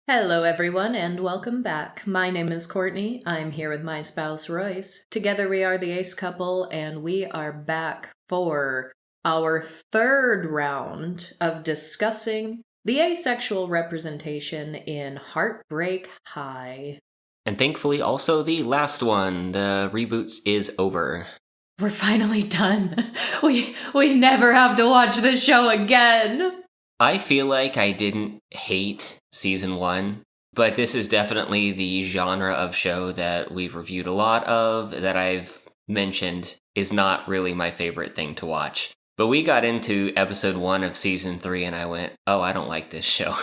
Hello, everyone, and welcome back. My name is Courtney. I'm here with my spouse, Royce. Together, we are the Ace couple, and we are back for our third round of discussing the asexual representation in Heartbreak High. And thankfully, also the last one. The reboots is over. We're finally done. We never have to watch this show again. I feel like I didn't hate season 1, but this is definitely the genre of show that we've reviewed a lot of, that I've mentioned is not really my favorite thing to watch. But we got into episode 1 of season 3 and I went, oh, I don't like this show.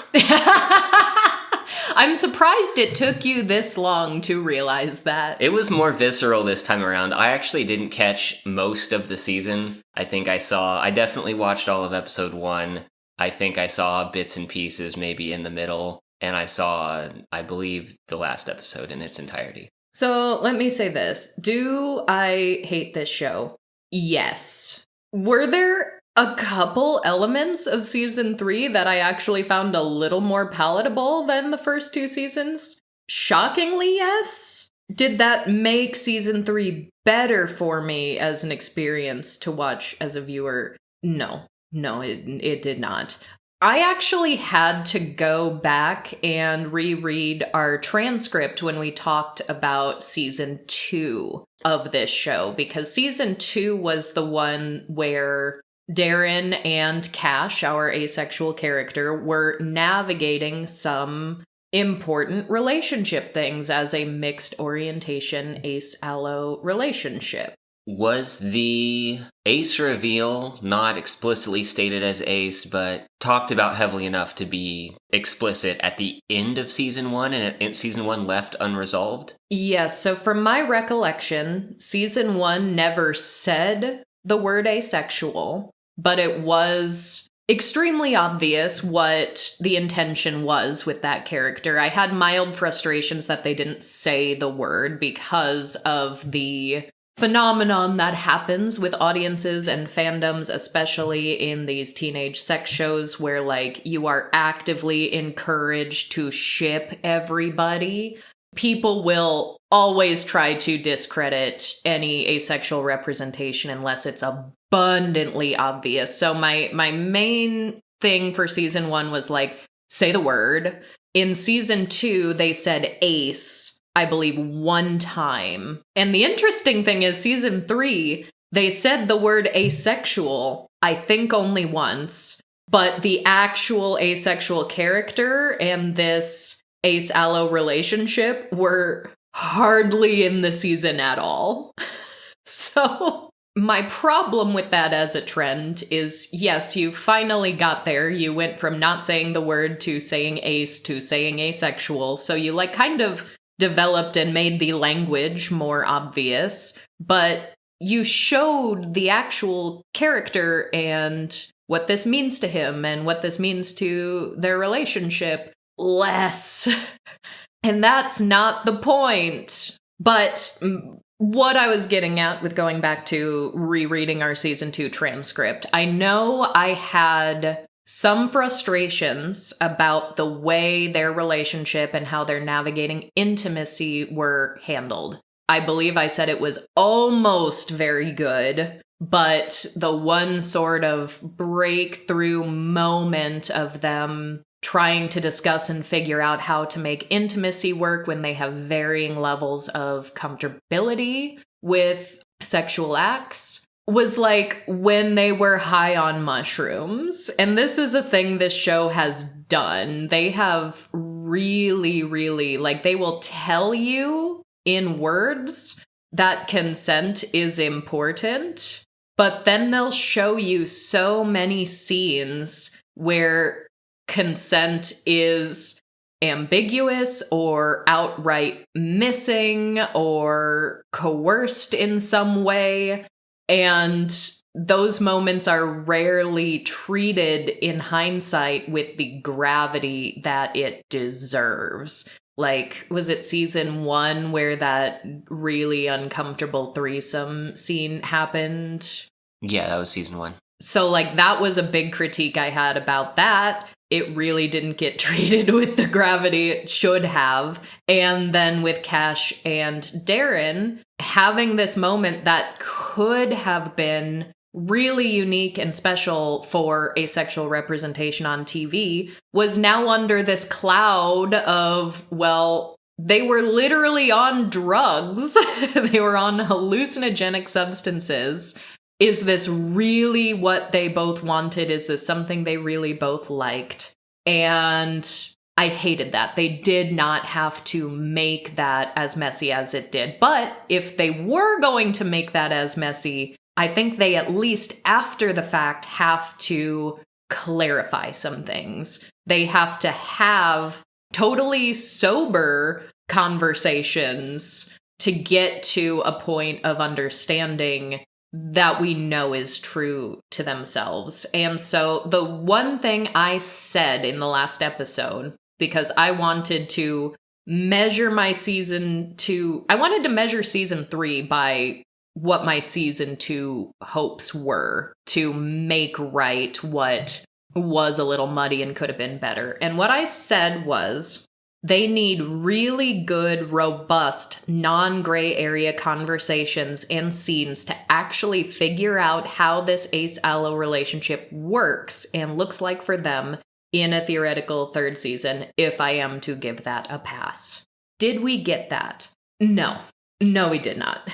I'm surprised it took you this long to realize that. It was more visceral this time around. I actually didn't catch most of the season. I definitely watched all of episode 1. I think I saw bits and pieces maybe in the middle, and I saw, I believe, the last episode in its entirety. So let me say this. Do I hate this show? Yes. Were there a couple elements of season 3 that I actually found a little more palatable than the first 2 seasons? Shockingly, yes. Did that make season 3 better for me as an experience to watch as a viewer? No, it did not. I actually had to go back and reread our transcript when we talked about season 2 of this show, because season 2 was the one where Darren and Cash, our asexual character, were navigating some important relationship things as a mixed orientation ace-allo relationship. Was the ace reveal not explicitly stated as ace, but talked about heavily enough to be explicit at the end of season 1, and season 1 left unresolved? Yes, so from my recollection, season 1 never said the word asexual, but it was extremely obvious what the intention was with that character. I had mild frustrations that they didn't say the word because of the phenomenon that happens with audiences and fandoms, especially in these teenage sex shows where, like, you are actively encouraged to ship everybody. People will always try to discredit any asexual representation unless it's abundantly obvious. So my main thing for season 1 was, like, say the word. In season 2, they said ace, I believe, 1 time. And the interesting thing is, season 3, they said the word asexual, I think, only once, but the actual asexual character and this ace-allo relationship were hardly in the season at all. So my problem with that as a trend is, yes, you finally got there. You went from not saying the word to saying ace to saying asexual. So you, like, kind of developed and made the language more obvious, but you showed the actual character and what this means to him and what this means to their relationship less. And that's not the point. But what I was getting at with going back to rereading our season 2 transcript, I know I had some frustrations about the way their relationship and how they're navigating intimacy were handled. I believe I said it was almost very good, but the one sort of breakthrough moment of them trying to discuss and figure out how to make intimacy work when they have varying levels of comfortability with sexual acts was like when they were high on mushrooms. And this is a thing this show has done. They have really, like, they will tell you in words that consent is important, but then they'll show you so many scenes where consent is ambiguous or outright missing or coerced in some way. And those moments are rarely treated in hindsight with the gravity that it deserves. Like, was it season 1 where that really uncomfortable threesome scene happened? Yeah, that was season 1. So, like, that was a big critique I had about that. It really didn't get treated with the gravity it should have. And then with Cash and Darren, having this moment that could have been really unique and special for asexual representation on TV was now under this cloud of, well, they were literally on drugs. They were on hallucinogenic substances. Is this really what they both wanted? Is this something they really both liked? And I hated that. They did not have to make that as messy as it did. But if they were going to make that as messy, I think they at least after the fact have to clarify some things. They have to have totally sober conversations to get to a point of understanding that we know is true to themselves. And so the one thing I said in the last episode, because I wanted to measure my season 2, I wanted to measure season 3 by what my season 2 hopes were to make right what was a little muddy and could have been better. And what I said was, they need really good, robust, non-gray area conversations and scenes to actually figure out how this ace-allo relationship works and looks like for them in a theoretical third season, if I am to give that a pass. Did we get that? No. No, we did not.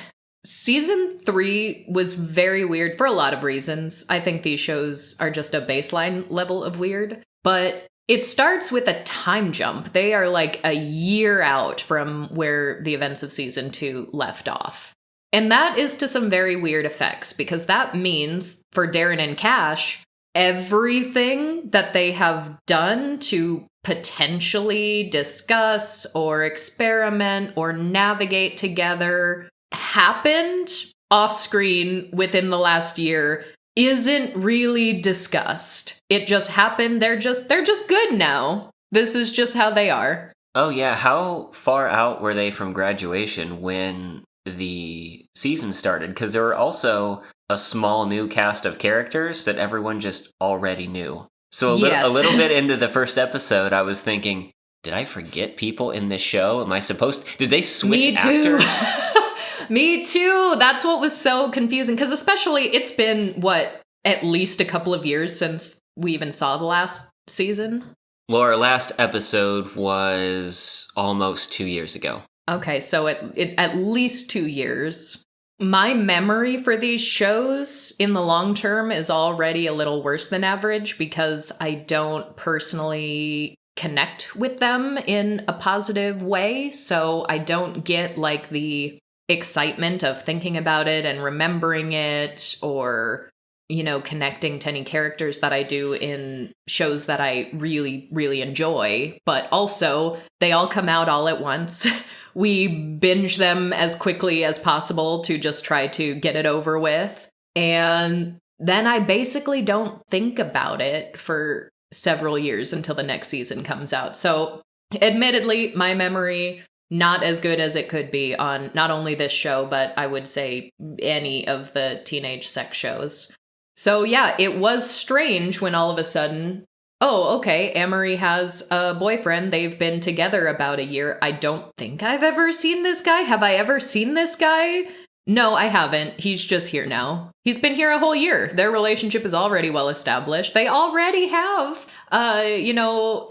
Season 3 was very weird for a lot of reasons. I think these shows are just a baseline level of weird, but it starts with a time jump. They are like a year out from where the events of season 2 left off. And that is to some very weird effects, because that means for Darren and Cash, everything that they have done to potentially discuss or experiment or navigate together happened off screen within the last year isn't really discussed. It just happened. They're just good now. This is just how they are. Oh yeah, how far out were they from graduation when the season started? Because there were also a small new cast of characters that everyone just already knew. So a little bit into the first episode, I was thinking, did I forget people in this show? Am I supposed to? Did they switch actors? Me too. That's what was so confusing. Because especially, it's been, at least a couple of years since we even saw the last season? Well, our last episode was almost 2 years ago. Okay, so at least 2 years. My memory for these shows in the long term is already a little worse than average because I don't personally connect with them in a positive way. So I don't get like the excitement of thinking about it and remembering it, or, you know, connecting to any characters that I do in shows that I really, really enjoy. But also, they all come out all at once. We binge them as quickly as possible to just try to get it over with. And then I basically don't think about it for several years until the next season comes out. So, admittedly, my memory not as good as it could be on not only this show, but I would say any of the teenage sex shows. So yeah, it was strange when all of a sudden, oh, okay, Amory has a boyfriend. They've been together about a year. I don't think I've ever seen this guy. Have I ever seen this guy? No, I haven't. He's just here now. He's been here a whole year. Their relationship is already well established. They already have,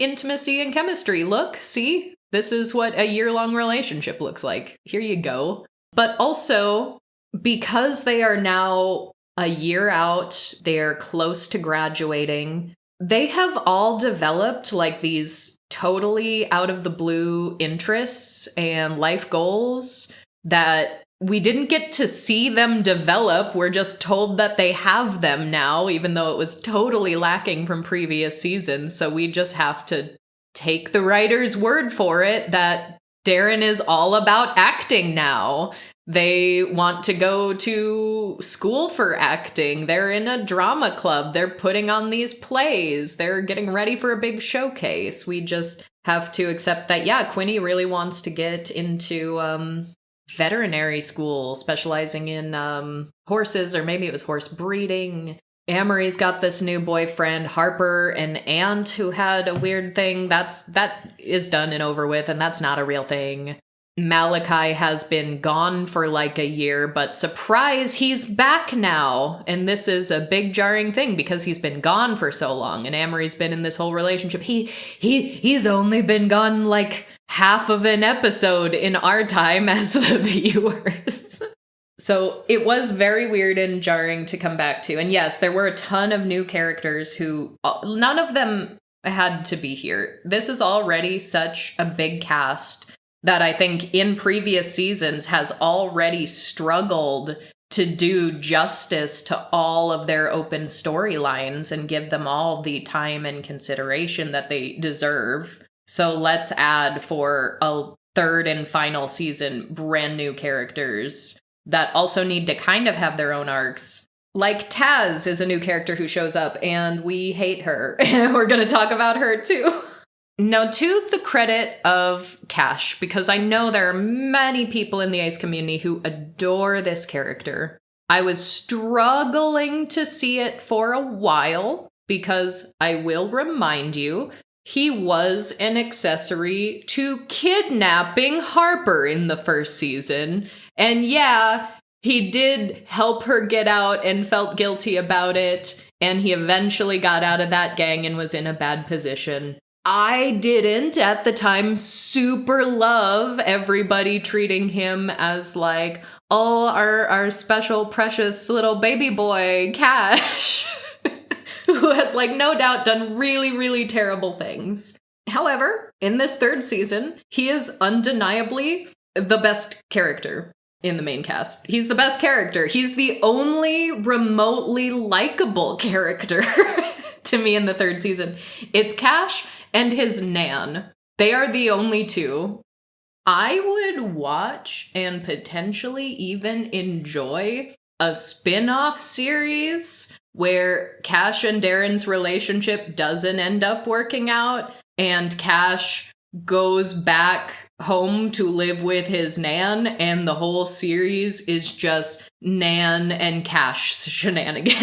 intimacy and chemistry. Look, see? This is what a year-long relationship looks like. Here you go. But also, because they are now a year out, they're close to graduating, they have all developed like these totally out of the blue interests and life goals that we didn't get to see them develop. We're just told that they have them now, even though it was totally lacking from previous seasons. So we just have to take the writer's word for it that Darren is all about acting now. They want to go to school for acting. They're in a drama club. They're putting on these plays. They're getting ready for a big showcase. We just have to accept that, yeah, Quinny really wants to get into veterinary school, specializing in horses, or maybe it was horse breeding. Amory's got this new boyfriend, Harper, and Ant, who had a weird thing. That is done and over with, and that's not a real thing. Malachi has been gone for like a year, but surprise, he's back now. And this is a big jarring thing because he's been gone for so long, and Amory's been in this whole relationship. He's only been gone like half of an episode in our time as the viewers. So it was very weird and jarring to come back to. And yes, there were a ton of new characters who, none of them had to be here. This is already such a big cast that I think in previous seasons has already struggled to do justice to all of their open storylines and give them all the time and consideration that they deserve. So let's add for a third and final season brand new characters that also need to kind of have their own arcs. Like Taz is a new character who shows up, and we hate her. And we're going to talk about her too. Now, to the credit of Cash, because I know there are many people in the Ace community who adore this character. I was struggling to see it for a while, because I will remind you, he was an accessory to kidnapping Harper in the first season. And yeah, he did help her get out and felt guilty about it. And he eventually got out of that gang and was in a bad position. I didn't at the time super love everybody treating him as like, oh, our special precious little baby boy, Cash, who has like no doubt done really, really terrible things. However, in this third season, he is undeniably the best character in the main cast. He's the best character. He's the only remotely likable character to me in the third season. It's Cash and his Nan. They are the only two. I would watch and potentially even enjoy a spin-off series where Cash and Darren's relationship doesn't end up working out and Cash goes back home to live with his Nan, and the whole series is just Nan and Cash shenanigans.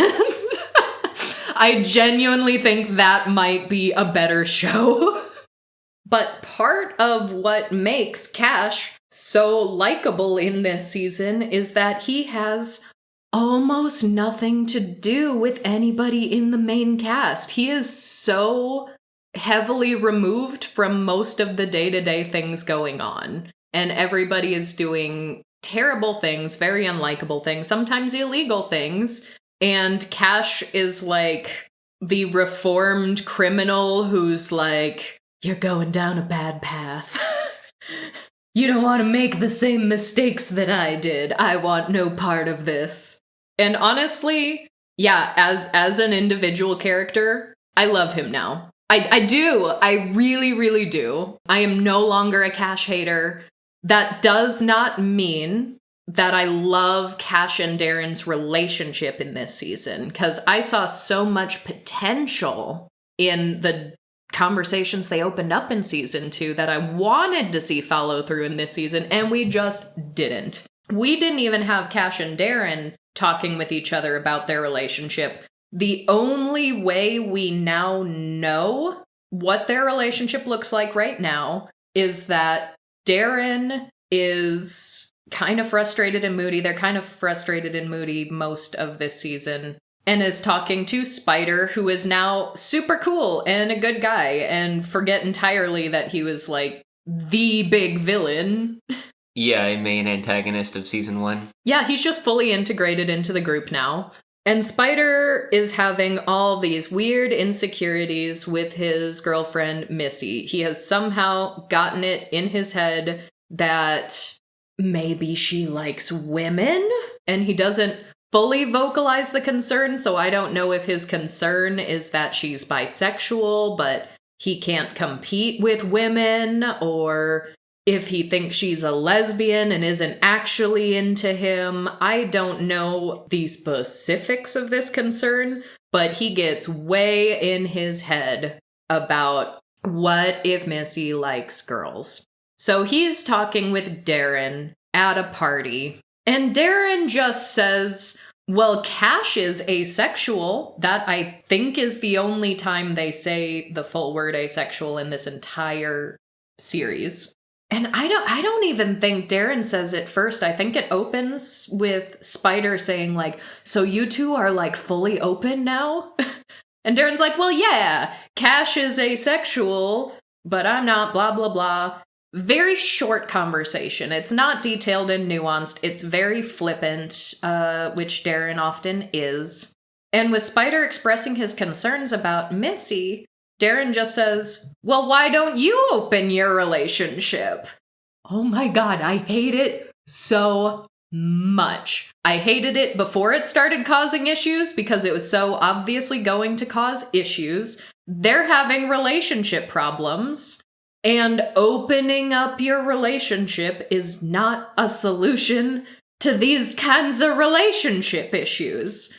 I genuinely think that might be a better show. But part of what makes Cash so likable in this season is that he has almost nothing to do with anybody in the main cast. He is so heavily removed from most of the day-to-day things going on. And everybody is doing terrible things, very unlikable things, sometimes illegal things. And Cash is like the reformed criminal who's like, you're going down a bad path. You don't want to make the same mistakes that I did. I want no part of this. And honestly, yeah, as an individual character, I love him now. I do. I really, really do. I am no longer a Cash hater. That does not mean that I love Cash and Darren's relationship in this season, because I saw so much potential in the conversations they opened up in season 2 that I wanted to see follow through in this season, and we just didn't. We didn't even have Cash and Darren talking with each other about their relationship. The only way we now know what their relationship looks like right now is that Darren is kind of frustrated and moody. They're kind of frustrated and moody most of this season, and is talking to Spider, who is now super cool and a good guy, and forget entirely that he was like the big villain. Yeah, a main antagonist of season 1. Yeah, he's just fully integrated into the group now. And Spider is having all these weird insecurities with his girlfriend, Missy. He has somehow gotten it in his head that maybe she likes women, and he doesn't fully vocalize the concern, so I don't know if his concern is that she's bisexual, but he can't compete with women, or if he thinks she's a lesbian and isn't actually into him. I don't know the specifics of this concern, but he gets way in his head about what if Missy likes girls. So he's talking with Darren at a party, and Darren just says, Well, Cash is asexual. That, I think, is the only time they say the full word asexual in this entire series. And I don't even think Darren says it first. I think it opens with Spider saying, like, so you two are, like, fully open now? And Darren's like, well, yeah, Cash is asexual, but I'm not, blah, blah, blah. Very short conversation. It's not detailed and nuanced. It's very flippant, which Darren often is. And with Spider expressing his concerns about Missy, Darren just says, well, why don't you open your relationship? Oh my god, I hate it so much. I hated it before it started causing issues because it was so obviously going to cause issues. They're having relationship problems, and opening up your relationship is not a solution to these kinds of relationship issues.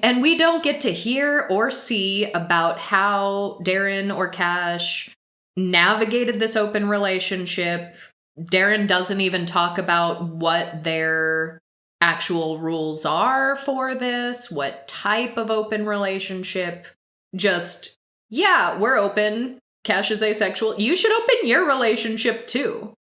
And we don't get to hear or see about how Darren or Cash navigated this open relationship. Darren doesn't even talk about what their actual rules are for this, what type of open relationship. Just, yeah, we're open. Cash is asexual. You should open your relationship too.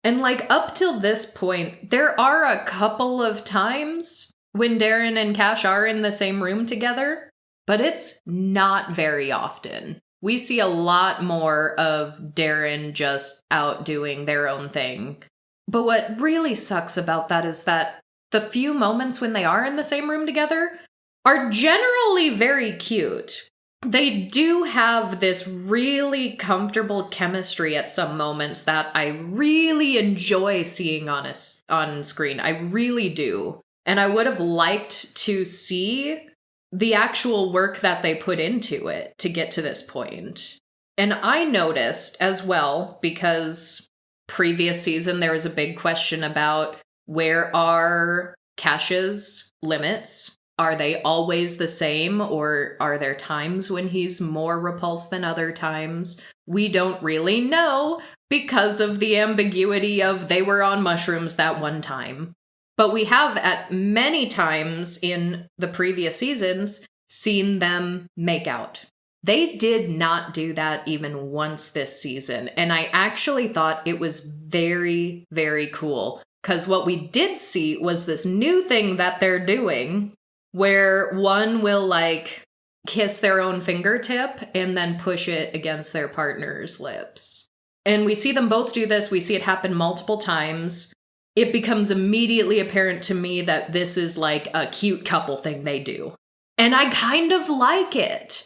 And like up till this point, there are a couple of times when Darren and Cash are in the same room together, but it's not very often. We see a lot more of Darren just out doing their own thing. But what really sucks about that is that the few moments when they are in the same room together are generally very cute. They do have this really comfortable chemistry at some moments that I really enjoy seeing on screen. I really do. And I would have liked to see the actual work that they put into it to get to this point. And I noticed as well, because previous season there was a big question about where are Cash's limits? Are they always the same, or are there times when he's more repulsed than other times? We don't really know because of the ambiguity of they were on mushrooms that one time. But we have at many times in the previous seasons seen them make out. They did not do that even once this season. And I actually thought it was very, very cool. Because what we did see was this new thing that they're doing where one will like kiss their own fingertip and then push it against their partner's lips. And we see them both do this. We see it happen multiple times. It becomes immediately apparent to me that this is like a cute couple thing they do. And I kind of like it.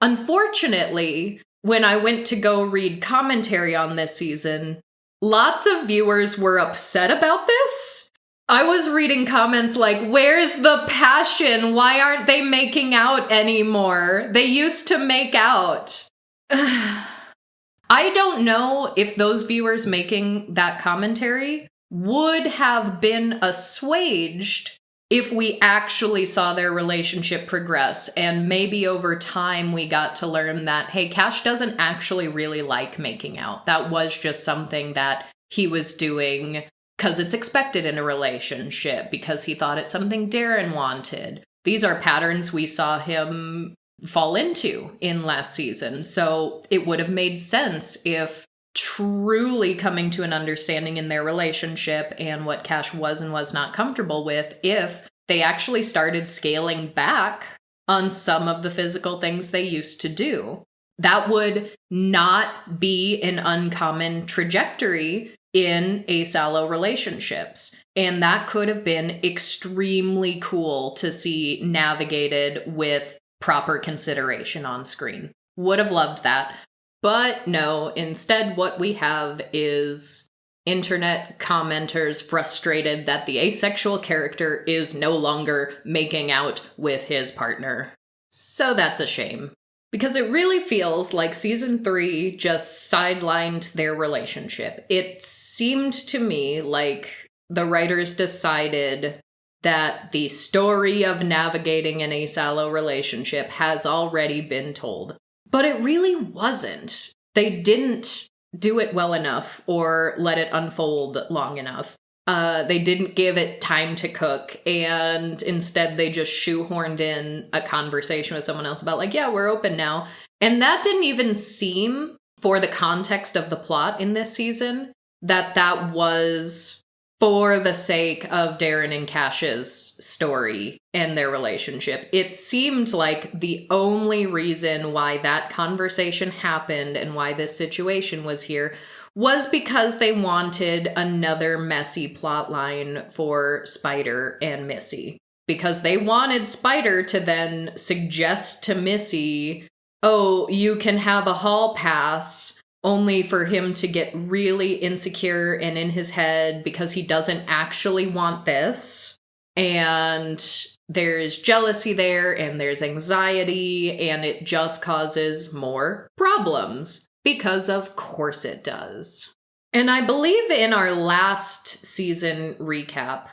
Unfortunately, when I went to go read commentary on this season, lots of viewers were upset about this. I was reading comments like, where's the passion? Why aren't they making out anymore? They used to make out. I don't know if those viewers making that commentary would have been assuaged if we actually saw their relationship progress, and maybe over time we got to learn that, hey, Cash doesn't actually really like making out. That was just something that he was doing because it's expected in a relationship, because he thought it's something Darren wanted. These are patterns we saw him fall into in last season. So it would have made sense if truly coming to an understanding in their relationship and what Cash was and was not comfortable with, if they actually started scaling back on some of the physical things they used to do. That would not be an uncommon trajectory in allo relationships. And that could have been extremely cool to see navigated with proper consideration on screen. Would have loved that. But no, instead what we have is internet commenters frustrated that the asexual character is no longer making out with his partner. So that's a shame. Because it really feels like season 3 just sidelined their relationship. It seemed to me like the writers decided that the story of navigating an allo relationship has already been told. But it really wasn't. They didn't do it well enough or let it unfold long enough. They didn't give it time to cook, and instead they just shoehorned in a conversation with someone else about, like, yeah, we're open now. And that didn't even seem, for the context of the plot in this season, that was for the sake of Darren and Cash's story and their relationship. It seemed like the only reason why that conversation happened and why this situation was here was because they wanted another messy plot line for Spider and Missy. Because they wanted Spider to then suggest to Missy, oh, you can have a hall pass, only for him to get really insecure and in his head because he doesn't actually want this. And there's jealousy there, and there's anxiety, and it just causes more problems. Because of course it does. And I believe in our last season recap,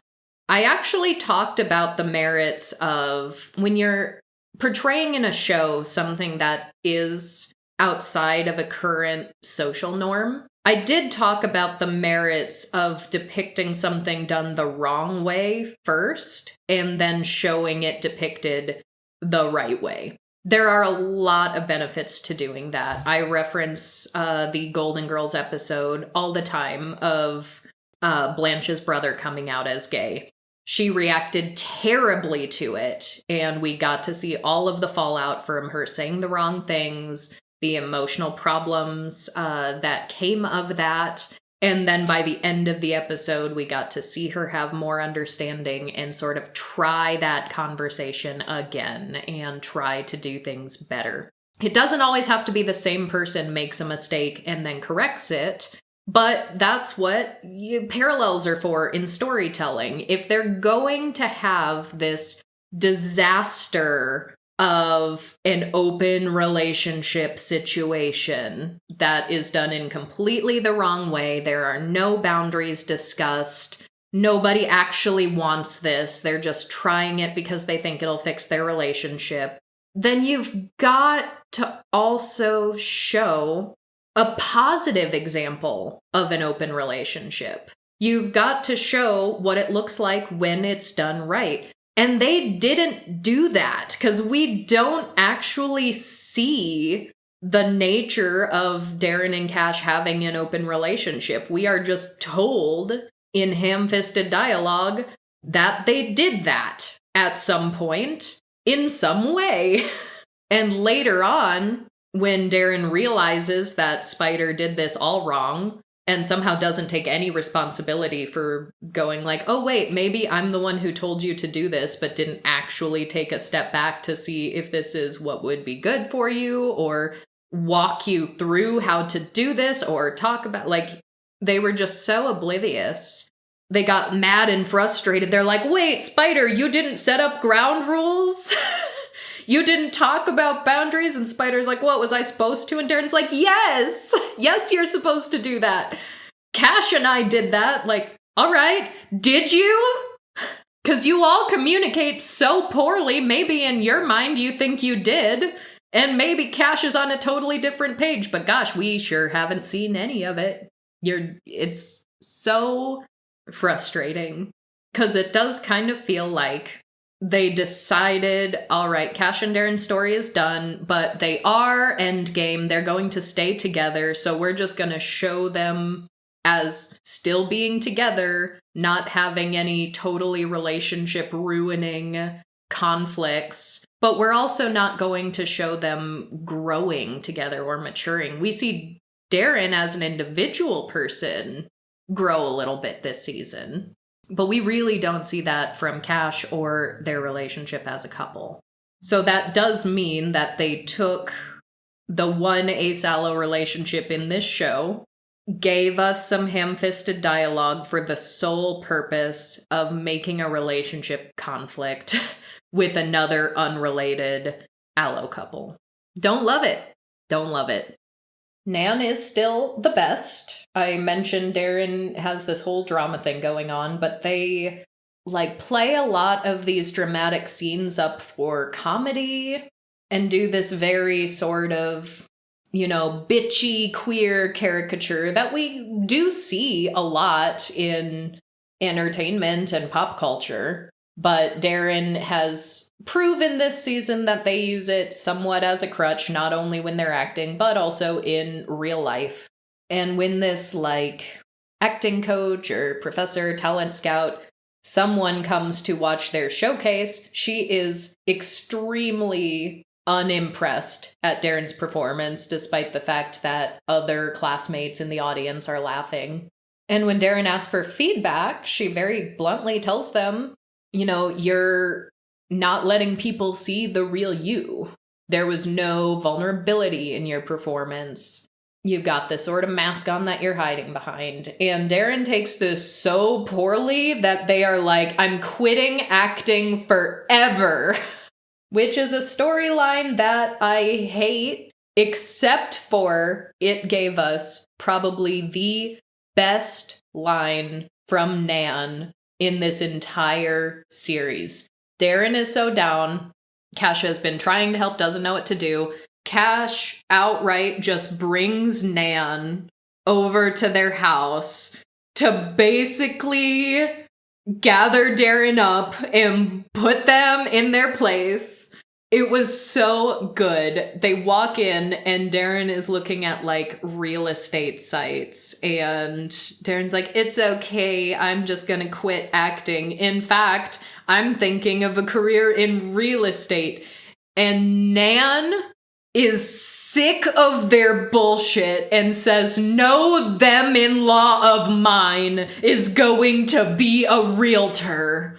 I actually talked about the merits of when you're portraying in a show something that is outside of a current social norm. I did talk about the merits of depicting something done the wrong way first, and then showing it depicted the right way. There are a lot of benefits to doing that. I reference the Golden Girls episode all the time of Blanche's brother coming out as gay. She reacted terribly to it, and we got to see all of the fallout from her saying the wrong things, the emotional problems that came of that. And then by the end of the episode, we got to see her have more understanding and sort of try that conversation again and try to do things better. It doesn't always have to be the same person makes a mistake and then corrects it, but that's what parallels are for in storytelling. If they're going to have this disaster of an open relationship situation that is done in completely the wrong way, there are no boundaries discussed, nobody actually wants this, they're just trying it because they think it'll fix their relationship, then you've got to also show a positive example of an open relationship. You've got to show what it looks like when it's done right. And they didn't do that because we don't actually see the nature of Darren and Cash having an open relationship. We are just told in ham-fisted dialogue that they did that at some point in some way. And later on, when Darren realizes that Spider did this all wrong, and somehow doesn't take any responsibility for going like, oh wait, maybe I'm the one who told you to do this, but didn't actually take a step back to see if this is what would be good for you, or walk you through how to do this, or talk about, like, they were just so oblivious. They got mad and frustrated. They're like, wait, Spider, you didn't set up ground rules? You didn't talk about boundaries? And Spider's like, what, was I supposed to? And Darren's like, yes, you're supposed to do that. Cash and I did that. Like, all right, did you? Because you all communicate so poorly, maybe in your mind you think you did. And maybe Cash is on a totally different page, but gosh, we sure haven't seen any of it. It's so frustrating. Because it does kind of feel like they decided, all right, Cash and Darren's story is done, but they are endgame. They're going to stay together, so we're just going to show them as still being together, not having any totally relationship-ruining conflicts. But we're also not going to show them growing together or maturing. We see Darren as an individual person grow a little bit this season. But we really don't see that from Cash or their relationship as a couple. So that does mean that they took the one allo relationship in this show, gave us some ham-fisted dialogue for the sole purpose of making a relationship conflict with another unrelated allo couple. Don't love it. Don't love it. Nan is still the best. I mentioned Darren has this whole drama thing going on, but they play a lot of these dramatic scenes up for comedy and do this very sort of, bitchy queer caricature that we do see a lot in entertainment and pop culture. But Darren has proven this season that they use it somewhat as a crutch, not only when they're acting, but also in real life. And when this, like, acting coach or professor, talent scout, someone comes to watch their showcase, she is extremely unimpressed at Darren's performance, despite the fact that other classmates in the audience are laughing. And when Darren asks for feedback, she very bluntly tells them, you know, you're not letting people see the real you. There was no vulnerability in your performance. You've got this sort of mask on that you're hiding behind. And Darren takes this so poorly that they are like, I'm quitting acting forever. Which is a storyline that I hate, except for it gave us probably the best line from Nan in this entire series. Darren is so down. Cash has been trying to help, doesn't know what to do. Cash outright just brings Nan over to their house to basically gather Darren up and put them in their place. It was so good. They walk in and Darren is looking at like real estate sites and Darren's like, it's okay. I'm just going to quit acting. In fact, I'm thinking of a career in real estate. And Nan is sick of their bullshit and says, no them-in-law of mine is going to be a realtor.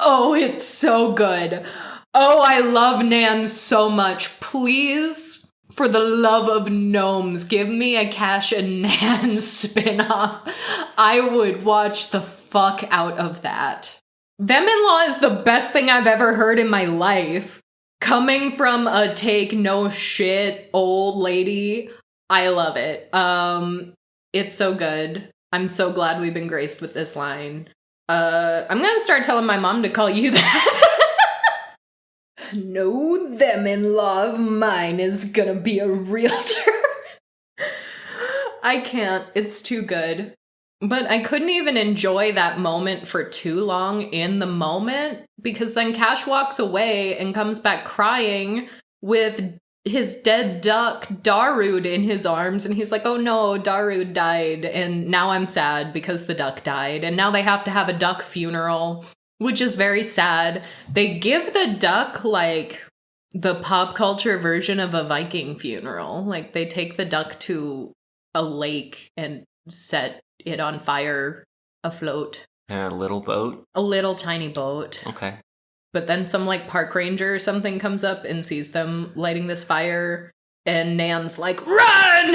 Oh, it's so good. Oh, I love Nan so much. Please, for the love of gnomes, give me a Cash and Nan spinoff. I would watch the fuck out of that. Them-in-law is the best thing I've ever heard in my life. Coming from a take no shit old lady, I love it. It's so good. I'm so glad we've been graced with this line. I'm gonna start telling my mom to call you that. No them-in-law of mine is gonna be a realtor. I can't. It's too good. But I couldn't even enjoy that moment for too long in the moment, because then Cash walks away and comes back crying with his dead duck, Darude, in his arms, and he's like, oh no, Darude died, and now I'm sad because the duck died, and now they have to have a duck funeral, which is very sad. They give the duck, like, the pop culture version of a Viking funeral. Like, they take the duck to a lake and set it on fire afloat. In a little boat? A little tiny boat. Okay. But then some, like, park ranger or something comes up and sees them lighting this fire, and Nan's like, run!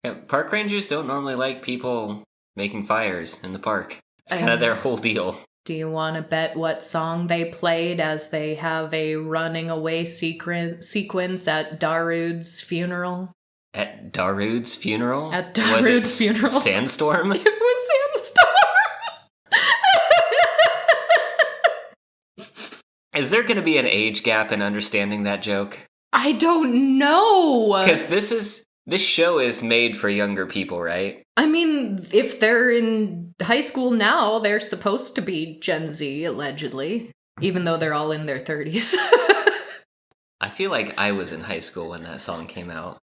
Yeah, park rangers don't normally like people making fires in the park. It's kind of their whole deal. Do you want to bet what song they played as they have a running away sequence at Darude's funeral? At Darude's funeral? At Darude's funeral. Sandstorm? It was Sandstorm! Is there going to be an age gap in understanding that joke? I don't know! Because this show is made for younger people, right? I mean, if they're in high school now, they're supposed to be Gen Z, allegedly. Even though they're all in their 30s. I feel like I was in high school when that song came out.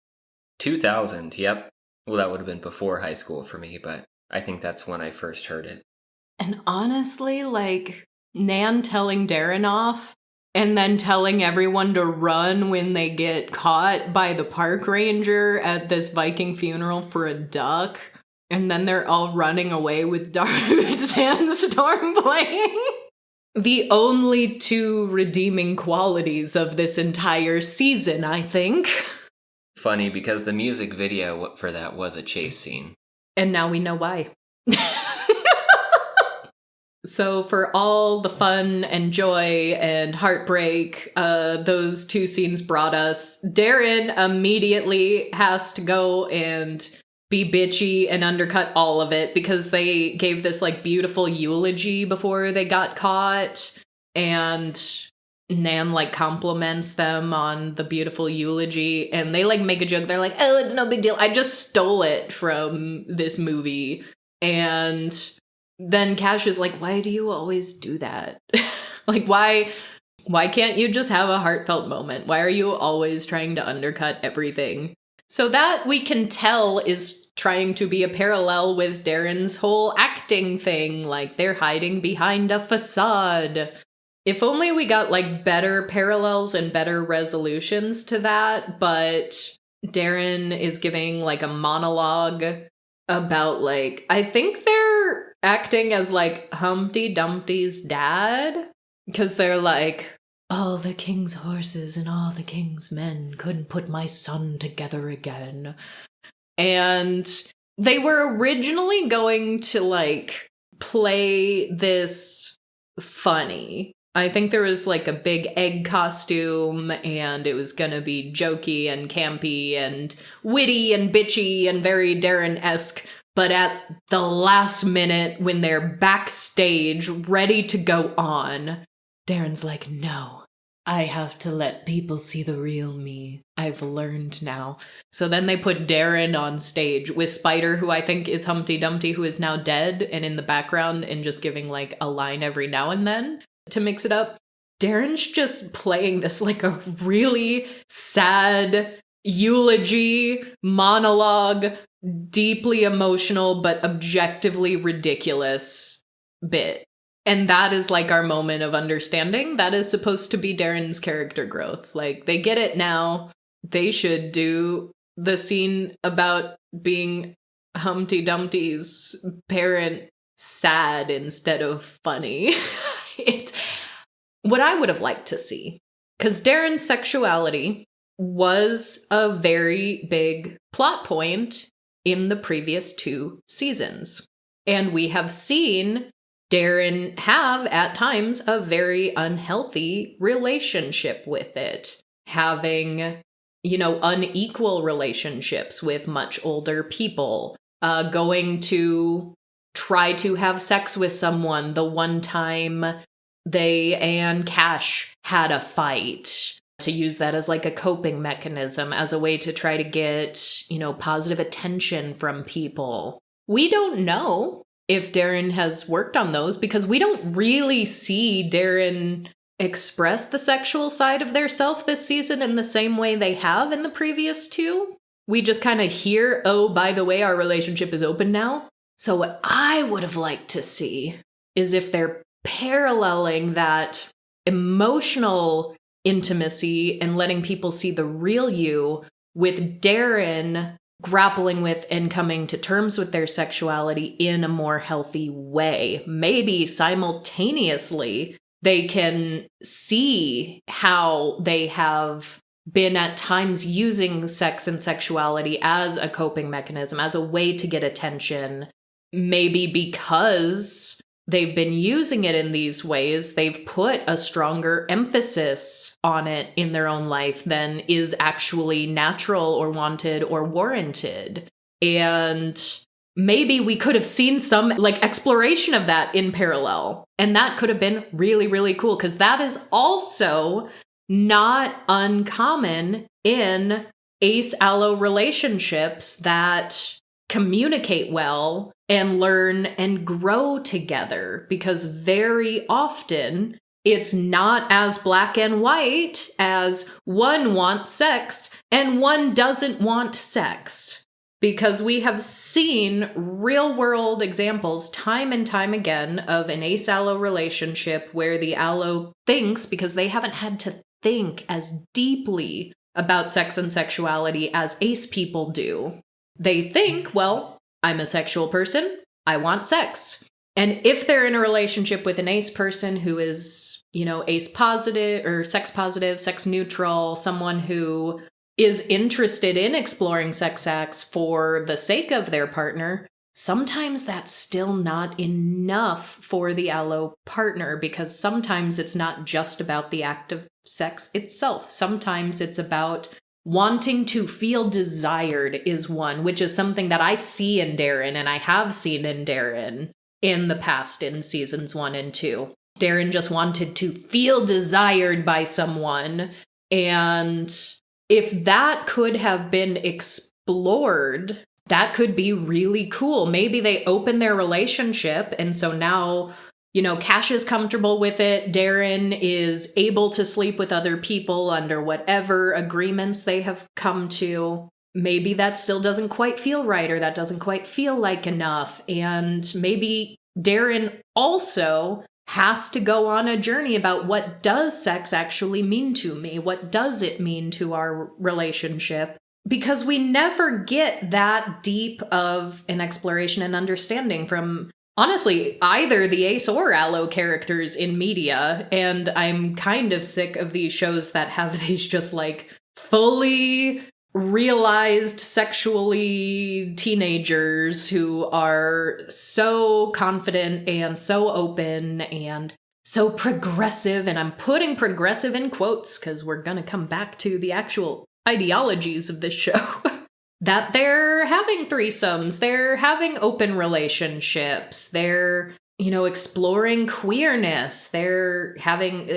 2000, yep. Well, that would have been before high school for me, but I think that's when I first heard it. And honestly, like, Nan telling Darren off, and then telling everyone to run when they get caught by the park ranger at this Viking funeral for a duck, and then they're all running away with Darude Sandstorm playing. The only two redeeming qualities of this entire season, I think. Funny, because the music video for that was a chase scene. And now we know why. So for all the fun and joy and heartbreak those two scenes brought us, Darren immediately has to go and be bitchy and undercut all of it because they gave this like beautiful eulogy before they got caught. And Nan like compliments them on the beautiful eulogy, and they like make a joke. They're like, oh, it's no big deal. I just stole it from this movie. And then Cash is like, why do you always do that? Like, why can't you just have a heartfelt moment? Why are you always trying to undercut everything? So that we can tell is trying to be a parallel with Darren's whole acting thing. Like, they're hiding behind a facade. If only we got, like, better parallels and better resolutions to that, but Darren is giving, like, a monologue about, like, I think they're acting as, like, Humpty Dumpty's dad, because they're like, all the king's horses and all the king's men couldn't put my son together again. And they were originally going to, like, play this funny. I think there was like a big egg costume, and it was gonna be jokey and campy and witty and bitchy and very Darren-esque. But at the last minute, when they're backstage ready to go on, Darren's like, no, I have to let people see the real me. I've learned now. So then they put Darren on stage with Spider, who I think is Humpty Dumpty, who is now dead, and in the background, and just giving like a line every now and then to mix it up. Darren's just playing this like a really sad eulogy monologue, deeply emotional but objectively ridiculous bit. And that is like our moment of understanding. That is supposed to be Darren's character growth. Like, they get it now. They should do the scene about being Humpty Dumpty's parent sad instead of funny. What I would have liked to see, because Darren's sexuality was a very big plot point in the previous 2 seasons. And we have seen Darren have, at times, a very unhealthy relationship with it. Having, unequal relationships with much older people. Going to try to have sex with someone the one time they and Cash had a fight, to use that as like a coping mechanism, as a way to try to get, positive attention from people. We don't know if Darren has worked on those, because we don't really see Darren express the sexual side of their self this season in the same way they have in the previous 2. We just kind of hear, oh, by the way, our relationship is open now. So what I would have liked to see is if they're paralleling that emotional intimacy and letting people see the real you, with Darren grappling with and coming to terms with their sexuality in a more healthy way. Maybe simultaneously they can see how they have been at times using sex and sexuality as a coping mechanism, as a way to get attention. Maybe because they've been using it in these ways, they've put a stronger emphasis on it in their own life than is actually natural or wanted or warranted. And maybe we could have seen some like exploration of that in parallel. And that could have been really, really cool, because that is also not uncommon in ace-allo relationships that communicate well and learn and grow together, because very often it's not as black and white as one wants sex and one doesn't want sex. Because we have seen real world examples time and time again of an ace-allo relationship where the allo thinks, because they haven't had to think as deeply about sex and sexuality as ace people do. They think, well, I'm a sexual person, I want sex. And if they're in a relationship with an ace person who is, ace positive or sex positive, sex neutral, someone who is interested in exploring sex acts for the sake of their partner, sometimes that's still not enough for the allo partner, because sometimes it's not just about the act of sex itself. Sometimes it's about wanting to feel desired is one, which is something that I see in Darren, and I have seen in Darren in the past in seasons 1 and 2. Darren just wanted to feel desired by someone. And if that could have been explored, that could be really cool. Maybe they open their relationship, and so now, Cash is comfortable with it. Darren is able to sleep with other people under whatever agreements they have come to. Maybe that still doesn't quite feel right, or that doesn't quite feel like enough. And maybe Darren also has to go on a journey about what does sex actually mean to me? What does it mean to our relationship? Because we never get that deep of an exploration and understanding from, honestly, either the Ace or Allo characters in media. And I'm kind of sick of these shows that have these just like fully realized sexually teenagers who are so confident and so open and so progressive. And I'm putting progressive in quotes because we're going to come back to the actual ideologies of this show. That they're having threesomes, they're having open relationships, they're, exploring queerness, they're having,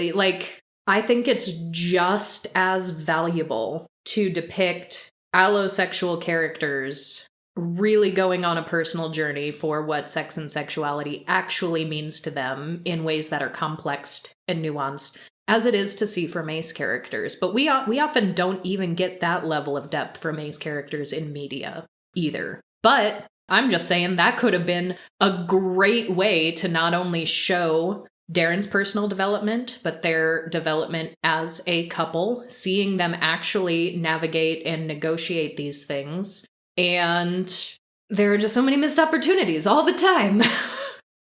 I think it's just as valuable to depict allosexual characters really going on a personal journey for what sex and sexuality actually means to them in ways that are complex and nuanced, as it is to see from Ace characters. But we often don't even get that level of depth from Ace characters in media either. But I'm just saying that could have been a great way to not only show Darren's personal development, but their development as a couple, seeing them actually navigate and negotiate these things. And there are just so many missed opportunities all the time.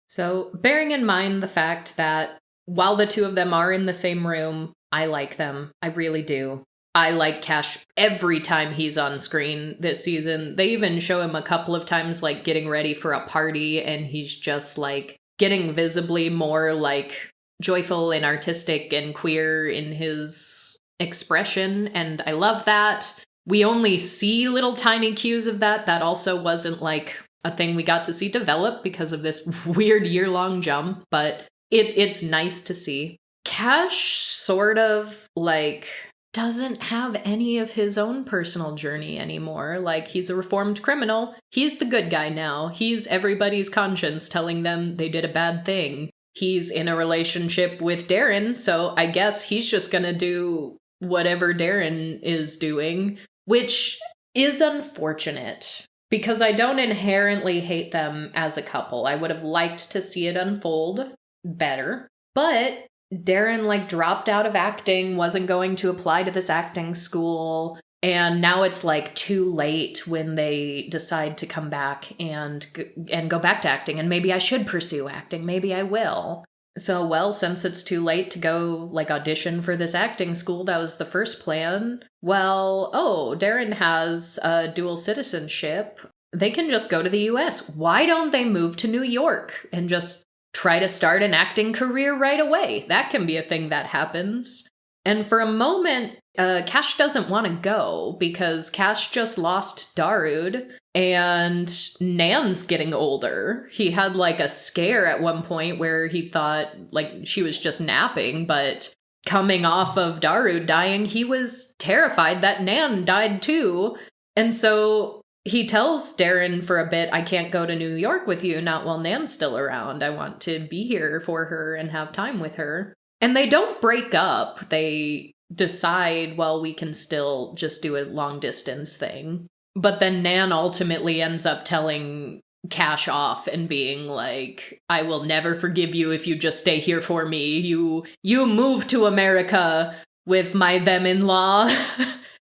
So bearing in mind the fact that while the two of them are in the same room, I like them. I really do. I like Cash every time he's on screen this season. They even show him a couple of times, like, getting ready for a party, and he's just, like, getting visibly more, like, joyful and artistic and queer in his expression, and I love that. We only see little tiny cues of that. That also wasn't, like, a thing we got to see develop because of this weird year-long jump, but it's nice to see. Cash sort of, like, doesn't have any of his own personal journey anymore. Like, he's a reformed criminal. He's the good guy now. He's everybody's conscience telling them they did a bad thing. He's in a relationship with Darren, so I guess he's just gonna do whatever Darren is doing, which is unfortunate, because I don't inherently hate them as a couple. I would have liked to see it unfold better, but Darren, like, dropped out of acting, wasn't going to apply to this acting school, and now it's, like, too late when they decide to come back and go back to acting, and maybe I should pursue acting, maybe I will. So, well, since it's too late to go, like, audition for this acting school, that was the first plan. Well, Darren has dual citizenship. They can just go to the US. Why don't they move to New York and just try to start an acting career right away? That can be a thing that happens. And for a moment, Cash doesn't want to go because Cash just lost Darude and Nan's getting older. He had, like, a scare at one point where he thought, like, she was just napping, but coming off of Darude dying, he was terrified that Nan died too. And so he tells Darren for a bit, I can't go to New York with you, not while Nan's still around. I want to be here for her and have time with her. And they don't break up. They decide, well, we can still just do a long distance thing. But then Nan ultimately ends up telling Cash off and being like, I will never forgive you if you just stay here for me. You move to America with my them-in-law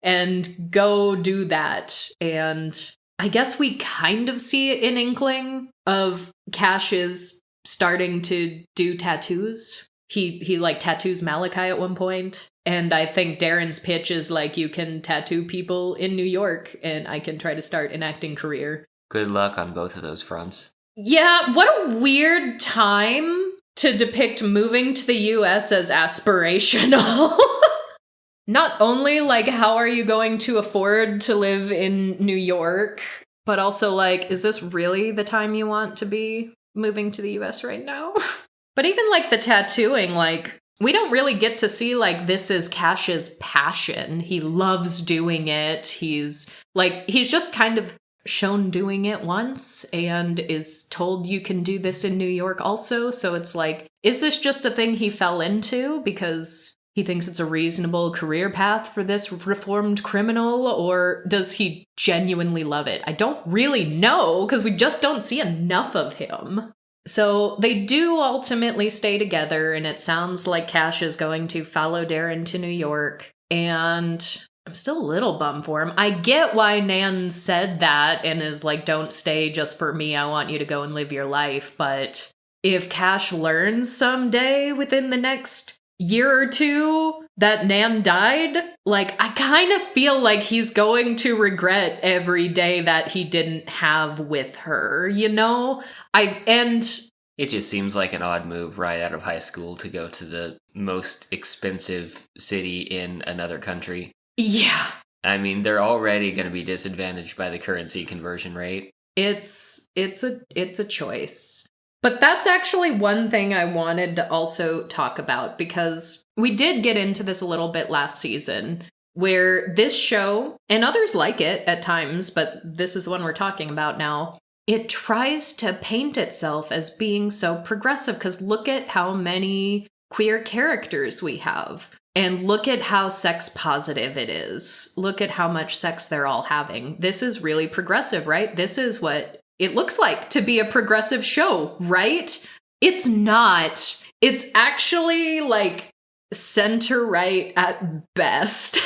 and go do that. And I guess we kind of see an inkling of Cash's starting to do tattoos. He like tattoos Malachi at one point. And I think Darren's pitch is like, you can tattoo people in New York and I can try to start an acting career. Good luck on both of those fronts. Yeah, what a weird time to depict moving to the US as aspirational. Not only, like, how are you going to afford to live in New York, but also, like, is this really the time you want to be moving to the US right now? But even like the tattooing, like we don't really get to see like this is Cash's passion. He loves doing it. He's just kind of shown doing it once and is told you can do this in New York also. So it's like, is this just a thing he fell into because he thinks it's a reasonable career path for this reformed criminal, or does he genuinely love it? I don't really know because we just don't see enough of him. So they do ultimately stay together, and it sounds like Cash is going to follow Darren to New York, and I'm still a little bummed for him. I get why Nan said that and is like, don't stay just for me, I want you to go and live your life, but if Cash learns someday within the next year or two that Nan died, like, I kind of feel like he's going to regret every day that he didn't have with her, you know? It just seems like an odd move right out of high school to go to the most expensive city in another country. Yeah. I mean, they're already going to be disadvantaged by the currency conversion rate. It's a choice. But that's actually one thing I wanted to also talk about, because we did get into this a little bit last season, where this show, and others like it at times, but this is the one we're talking about now, it tries to paint itself as being so progressive, because look at how many queer characters we have. And look at how sex positive it is. Look at how much sex they're all having. This is really progressive, right? This is what it looks like to be a progressive show, right? It's not. It's actually like center right at best.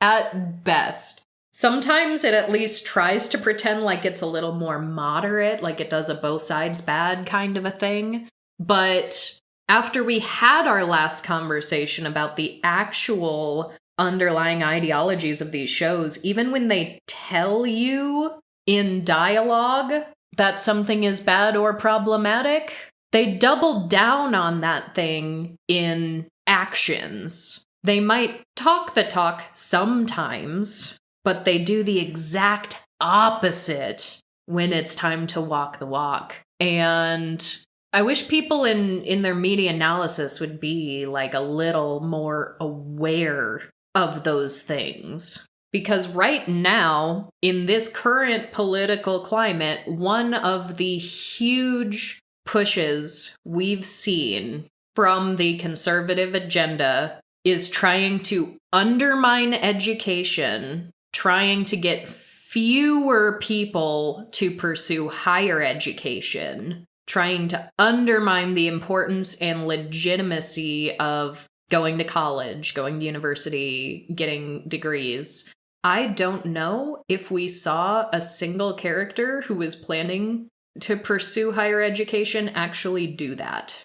At best. Sometimes it at least tries to pretend like it's a little more moderate, like it does a both sides bad kind of a thing. But after we had our last conversation about the actual underlying ideologies of these shows, even when they tell you in dialogue that something is bad or problematic, they double down on that thing in actions. They might talk the talk sometimes, but they do the exact opposite when it's time to walk the walk. And I wish people in their media analysis would be like a little more aware of those things. Because right now, in this current political climate, one of the huge pushes we've seen from the conservative agenda is trying to undermine education, trying to get fewer people to pursue higher education, trying to undermine the importance and legitimacy of going to college, going to university, getting degrees. I don't know if we saw a single character who was planning to pursue higher education actually do that.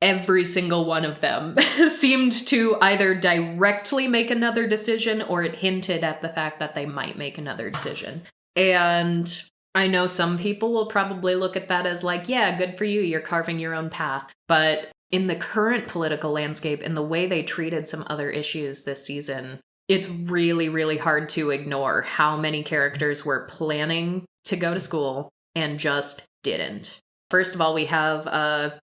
Every single one of them seemed to either directly make another decision, or it hinted at the fact that they might make another decision. And I know some people will probably look at that as like, yeah, good for you, you're carving your own path. But in the current political landscape and the way they treated some other issues this season, it's really, really hard to ignore how many characters were planning to go to school and just didn't. First of all, we have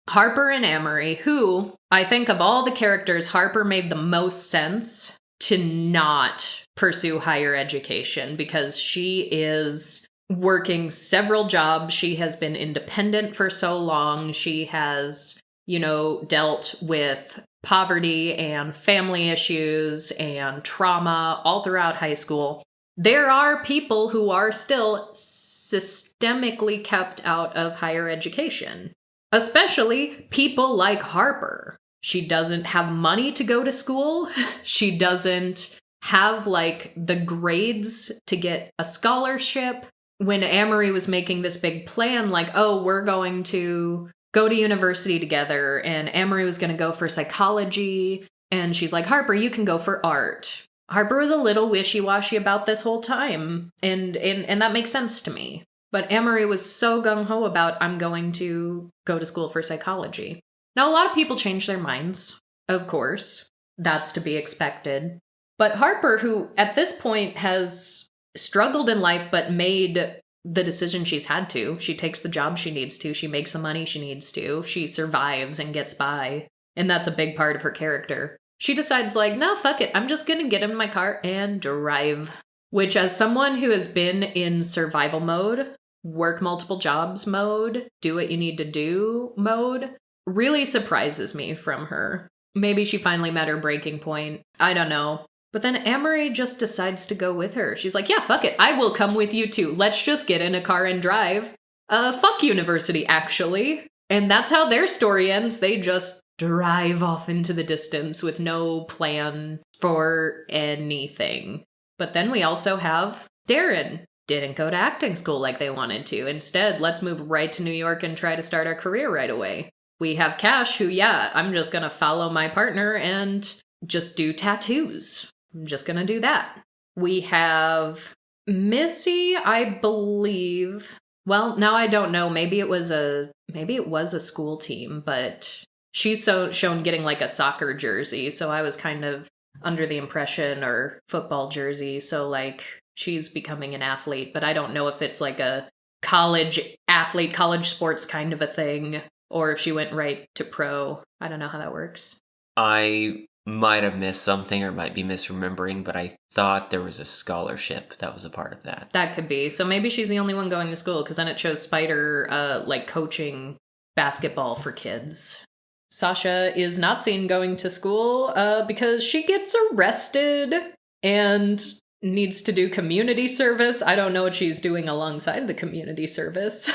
Harper and Amory, who I think of all the characters, Harper made the most sense to not pursue higher education because she is working several jobs. She has been independent for so long. She has, dealt with poverty and family issues and trauma all throughout high school. There are people who are still systemically kept out of higher education, especially people like Harper. She doesn't have money to go to school. She doesn't have the grades to get a scholarship. When Amory was making this big plan, we're going to go to university together, and Amory was going to go for psychology, and she's like, Harper, you can go for art. Harper was a little wishy-washy about this whole time, and that makes sense to me. But Amory was so gung-ho about, I'm going to go to school for psychology. Now, a lot of people change their minds, of course. That's to be expected. But Harper, who at this point has struggled in life but made the decision she's had to. She takes the job she needs to. She makes the money she needs to. She survives and gets by. And that's a big part of her character. She decides like, no, fuck it. I'm just going to get in my car and drive. Which, as someone who has been in survival mode, work multiple jobs mode, do what you need to do mode, really surprises me from her. Maybe she finally met her breaking point. I don't know. But then Amory just decides to go with her. She's like, yeah, fuck it. I will come with you too. Let's just get in a car and drive. Fuck university, actually. And that's how their story ends. They just drive off into the distance with no plan for anything. But then we also have Darren. Didn't go to acting school like they wanted to. Instead, let's move right to New York and try to start our career right away. We have Cash, who, yeah, I'm just gonna follow my partner and just do tattoos. I'm just gonna do that. We have Missy, I believe. Well, now I don't know. Maybe it was a school team, but she's shown getting like a soccer jersey, so I was kind of under the impression, or football jersey, so like she's becoming an athlete, but I don't know if it's like a college athlete, college sports kind of a thing, or if she went right to pro. I don't know how that works. I might have missed something or might be misremembering, but I thought there was a scholarship that was a part of that. That could be. So maybe she's the only one going to school, because then it shows Spider like coaching basketball for kids. Sasha is not seen going to school because she gets arrested and needs to do community service. I don't know what she's doing alongside the community service.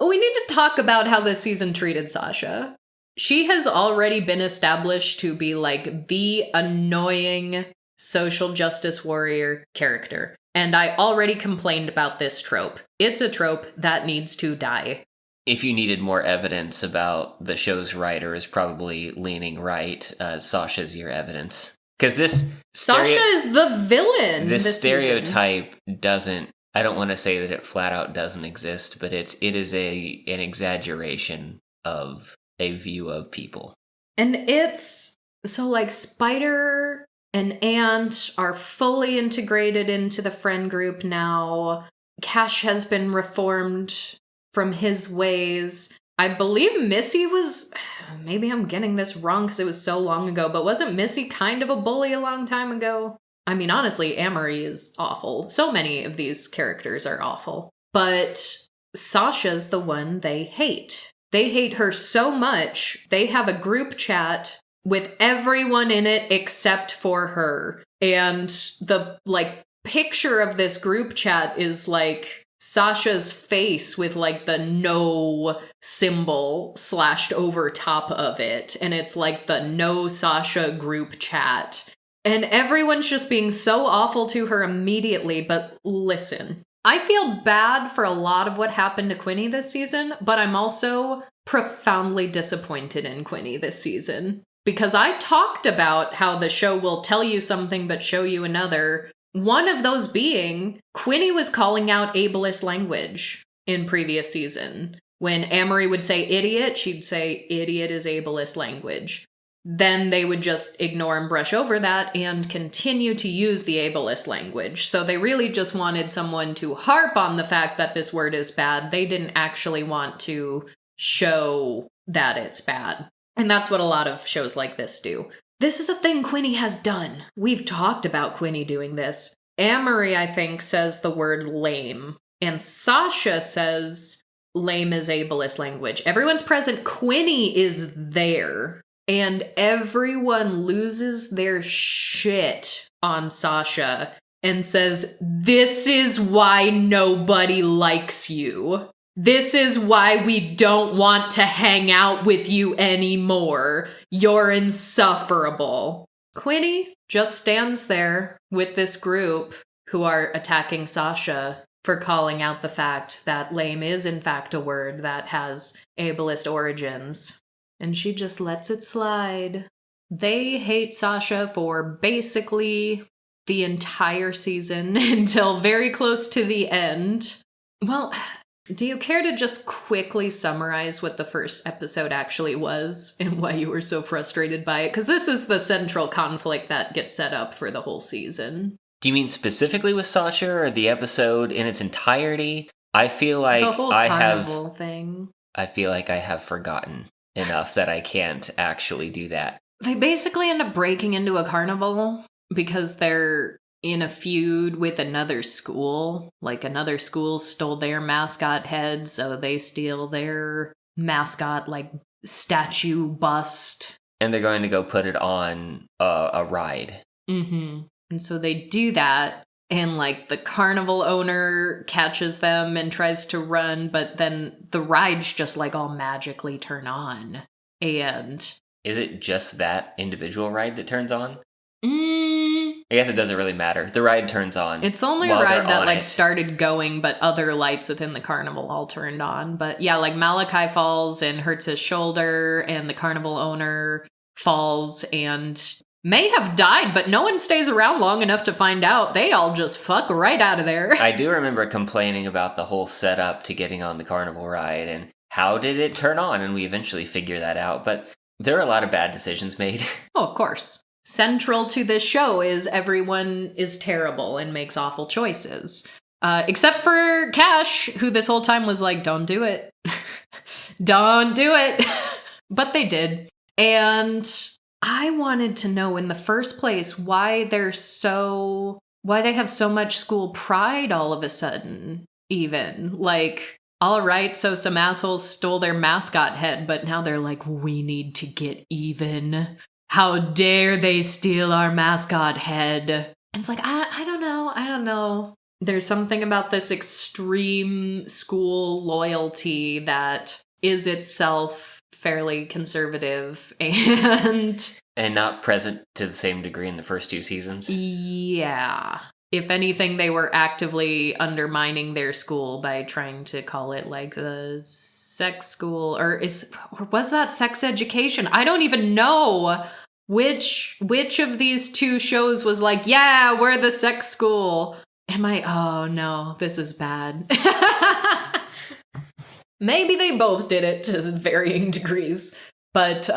We need to talk about how this season treated Sasha. She has already been established to be like the annoying social justice warrior character. And I already complained about this trope. It's a trope that needs to die. If you needed more evidence about the show's writer is probably leaning right, Sasha's your evidence. Because Sasha is the villain. This stereotype doesn't, I don't want to say that it flat out doesn't exist, but it is an exaggeration of a view of people. And it's, so like Spider and Ant are fully integrated into the friend group now. Cash has been reformed from his ways. I believe Missy was, maybe I'm getting this wrong because it was so long ago, but wasn't Missy kind of a bully a long time ago? I mean, honestly, Amory is awful. So many of these characters are awful. But Sasha's the one they hate. They hate her so much, they have a group chat with everyone in it except for her. And the, like, picture of this group chat is, like, Sasha's face with, like, the no symbol slashed over top of it. And it's, like, the no Sasha group chat. And everyone's just being so awful to her immediately. But listen, I feel bad for a lot of what happened to Quinny this season, but I'm also profoundly disappointed in Quinny this season. Because I talked about how the show will tell you something but show you another. One of those being, Quinny was calling out ableist language in previous season. When Amory would say idiot, she'd say idiot is ableist language. Then they would just ignore and brush over that and continue to use the ableist language. So they really just wanted someone to harp on the fact that this word is bad. They didn't actually want to show that it's bad. And that's what a lot of shows like this do. This is a thing Quinny has done. We've talked about Quinny doing this. Amory, I think, says the word lame. And Sasha says lame is ableist language. Everyone's present. Quinny is there. And everyone loses their shit on Sasha and says, this is why nobody likes you. This is why we don't want to hang out with you anymore. You're insufferable. Quinny just stands there with this group who are attacking Sasha for calling out the fact that lame is in fact a word that has ableist origins. And she just lets it slide. They hate Sasha for basically the entire season until very close to the end. Well, do you care to just quickly summarize what the first episode actually was and why you were so frustrated by it? Because this is the central conflict that gets set up for the whole season. Do you mean specifically with Sasha or the episode in its entirety? I feel like the whole carnival thing. I feel like I have forgotten enough that I can't actually do that. They basically end up breaking into a carnival because they're in a feud with another school. Like, another school stole their mascot head, so they steal their mascot, like, statue bust. And they're going to go put it on a ride. Mm-hmm. And so they do that, and, like, the carnival owner catches them and tries to run, but then the rides just, like, all magically turn on. And... Is it just that individual ride that turns on? I guess it doesn't really matter. The ride turns on. It's the only ride that, like, started going, but other lights within the carnival all turned on. But yeah, like, Malachi falls and hurts his shoulder, and the carnival owner falls and may have died, but no one stays around long enough to find out. They all just fuck right out of there. I do remember complaining about the whole setup to getting on the carnival ride, and how did it turn on, and we eventually figure that out. But there are a lot of bad decisions made. Oh, of course. Central to this show is everyone is terrible and makes awful choices. Except for Cash, who this whole time was like, don't do it. Don't do it. But they did. And I wanted to know in the first place why they have so much school pride all of a sudden, even. Like, all right, so some assholes stole their mascot head, but now they're like, we need to get even. How dare they steal our mascot head? It's like, I don't know. There's something about this extreme school loyalty that is itself fairly conservative and not present to the same degree in the first two seasons. Yeah. If anything, they were actively undermining their school by trying to call it like the sex school, or was that sex education? I don't even know which of these two shows was like, yeah, we're the sex school. Oh no, this is bad. Maybe they both did it to varying degrees. But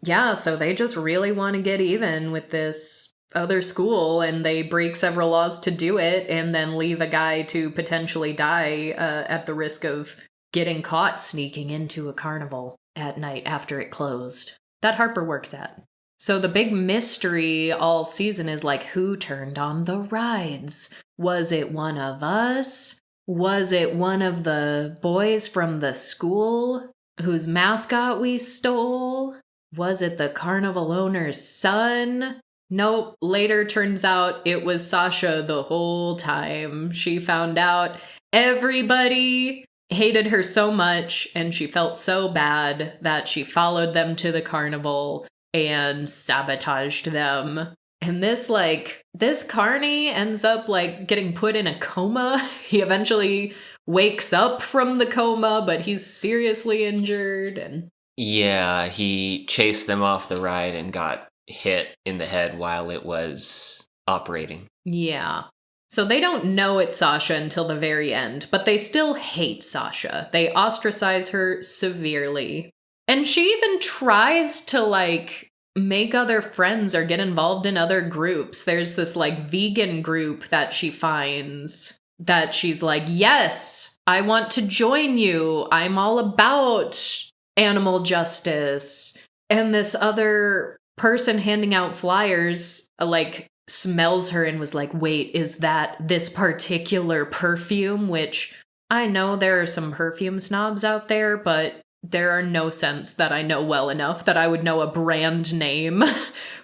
yeah, so they just really want to get even with this other school, and they break several laws to do it, and then leave a guy to potentially die at the risk of getting caught sneaking into a carnival at night after it closed. That Harper works at. So the big mystery all season is like, who turned on the rides? Was it one of us? Was it one of the boys from the school whose mascot we stole? Was it the carnival owner's son? Nope. Later turns out it was Sasha the whole time. She found out everybody hated her so much, and she felt so bad that she followed them to the carnival and sabotaged them. And this Carney ends up, like, getting put in a coma. He eventually wakes up from the coma, but he's seriously injured. And yeah, he chased them off the ride and got hit in the head while it was operating. Yeah. So they don't know it's Sasha until the very end, but they still hate Sasha. They ostracize her severely. And she even tries to, like, make other friends or get involved in other groups. There's this, like, vegan group that she finds that she's like, yes, I want to join you. I'm all about animal justice. And this other person handing out flyers, like, smells her and was like, wait, is that this particular perfume? Which, I know there are some perfume snobs out there, but there are no scents that I know well enough that I would know a brand name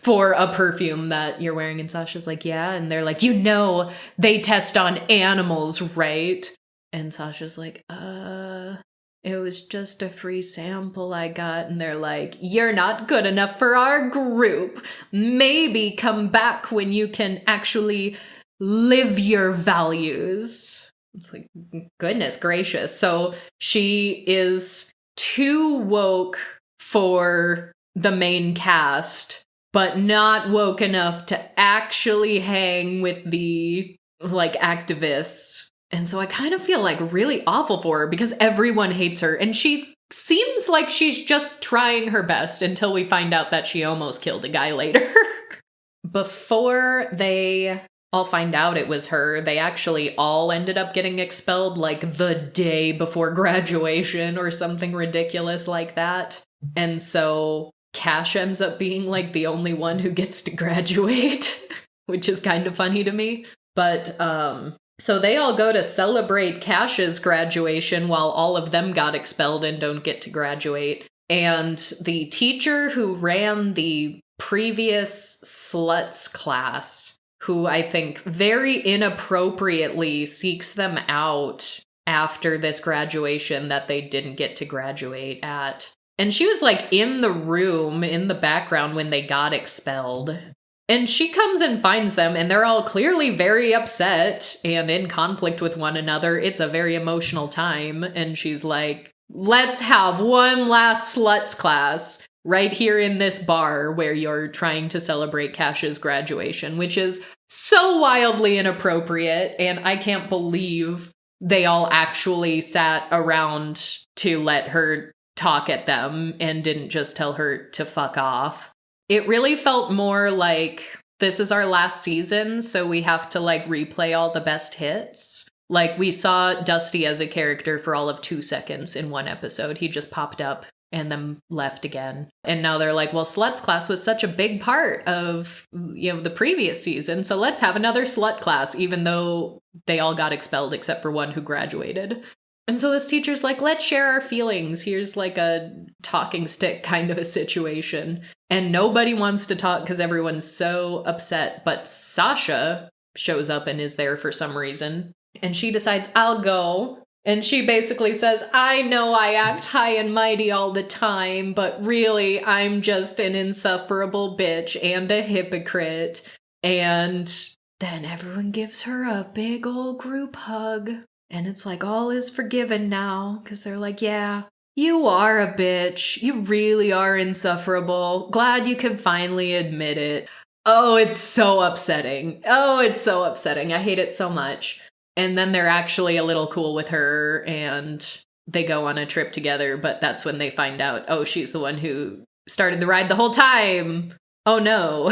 for a perfume that you're wearing. And Sasha's like, yeah. And they're like, they test on animals, right? And Sasha's like, it was just a free sample I got. And they're like, you're not good enough for our group. Maybe come back when you can actually live your values. It's like, goodness gracious. So she is too woke for the main cast, but not woke enough to actually hang with the, like, activists. And so I kind of feel, like, really awful for her because everyone hates her, and she seems like she's just trying her best until we find out that she almost killed a guy later. Before they I'll find out it was her. They actually all ended up getting expelled like the day before graduation or something ridiculous like that. And so Cash ends up being like the only one who gets to graduate, which is kind of funny to me. But so they all go to celebrate Cash's graduation while all of them got expelled and don't get to graduate. And the teacher who ran the previous sluts class, who I think very inappropriately seeks them out after this graduation that they didn't get to graduate at. And she was like in the room in the background when they got expelled. And she comes and finds them, and they're all clearly very upset and in conflict with one another. It's a very emotional time. And she's like, let's have one last sluts class right here in this bar where you're trying to celebrate Cash's graduation, which is so wildly inappropriate. And I can't believe they all actually sat around to let her talk at them and didn't just tell her to fuck off. It really felt more like this is our last season, so we have to like replay all the best hits. Like we saw Dusty as a character for all of 2 seconds in one episode. He just popped up and then left again. And now they're like, well, Sluts class was such a big part of, the previous season, so let's have another slut class, even though they all got expelled except for one who graduated. And so this teacher's like, let's share our feelings. Here's like a talking stick kind of a situation. And nobody wants to talk because everyone's so upset. But Sasha shows up and is there for some reason. And she decides, I'll go. And she basically says, I know I act high and mighty all the time, but really I'm just an insufferable bitch and a hypocrite. And then everyone gives her a big old group hug. And it's like, all is forgiven now, because they're like, yeah, you are a bitch. You really are insufferable. Glad you can finally admit it. Oh, it's so upsetting. I hate it so much. And then they're actually a little cool with her, and they go on a trip together, but that's when they find out, oh, she's the one who started the ride the whole time. Oh, no.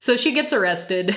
So she gets arrested.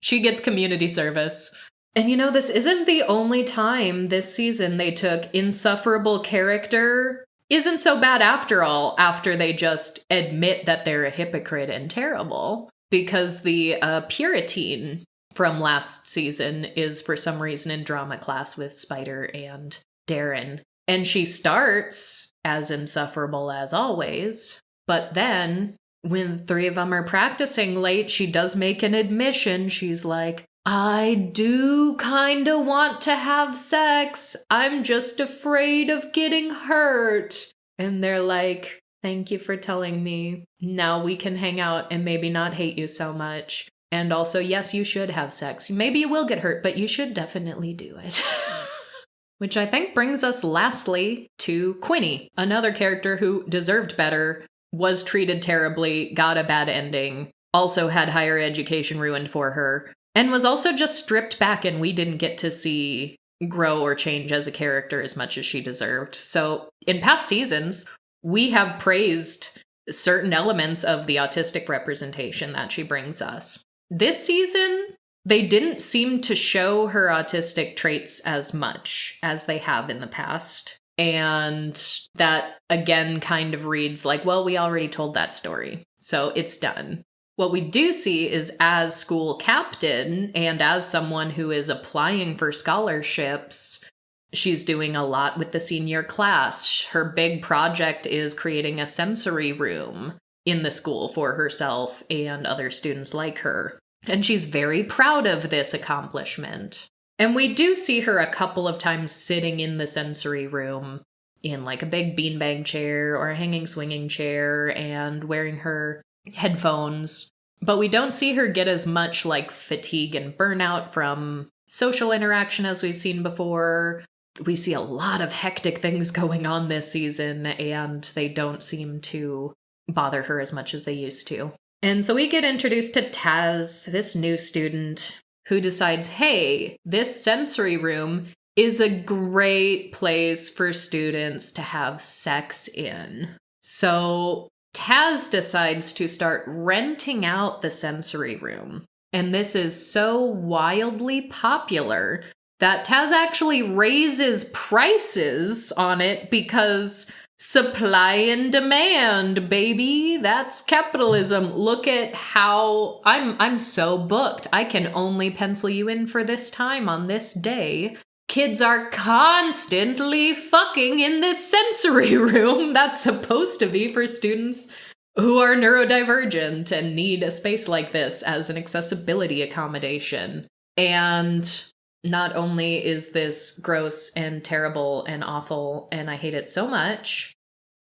She gets community service. And this isn't the only time this season they took insufferable character isn't so bad after all, after they just admit that they're a hypocrite and terrible. Because the Puritan from last season is for some reason in drama class with Spider and Darren. And she starts as insufferable as always, but then when the three of them are practicing late, she does make an admission. She's like, I do kinda want to have sex. I'm just afraid of getting hurt. And they're like, thank you for telling me. Now we can hang out and maybe not hate you so much. And also, yes, you should have sex. Maybe you will get hurt, but you should definitely do it. Which I think brings us lastly to Quinny, another character who deserved better, was treated terribly, got a bad ending, also had higher education ruined for her, and was also just stripped back, and we didn't get to see grow or change as a character as much as she deserved. So in past seasons, we have praised certain elements of the autistic representation that she brings us. This season, they didn't seem to show her autistic traits as much as they have in the past. And that, again, kind of reads like, well, we already told that story, so it's done. What we do see is as school captain and as someone who is applying for scholarships, she's doing a lot with the senior class. Her big project is creating a sensory room in the school for herself and other students like her. And she's very proud of this accomplishment. And we do see her a couple of times sitting in the sensory room in like a big beanbag chair or a hanging swinging chair and wearing her headphones. But we don't see her get as much like fatigue and burnout from social interaction as we've seen before. We see a lot of hectic things going on this season, and they don't seem to bother her as much as they used to. And so we get introduced to Taz, this new student, who decides, hey, this sensory room is a great place for students to have sex in. So Taz decides to start renting out the sensory room. And this is so wildly popular that Taz actually raises prices on it because supply and demand, baby. That's capitalism. Look at how I'm so booked. I can only pencil you in for this time on this day. Kids are constantly fucking in this sensory room that's supposed to be for students who are neurodivergent and need a space like this as an accessibility accommodation. And not only is this gross and terrible and awful, and I hate it so much,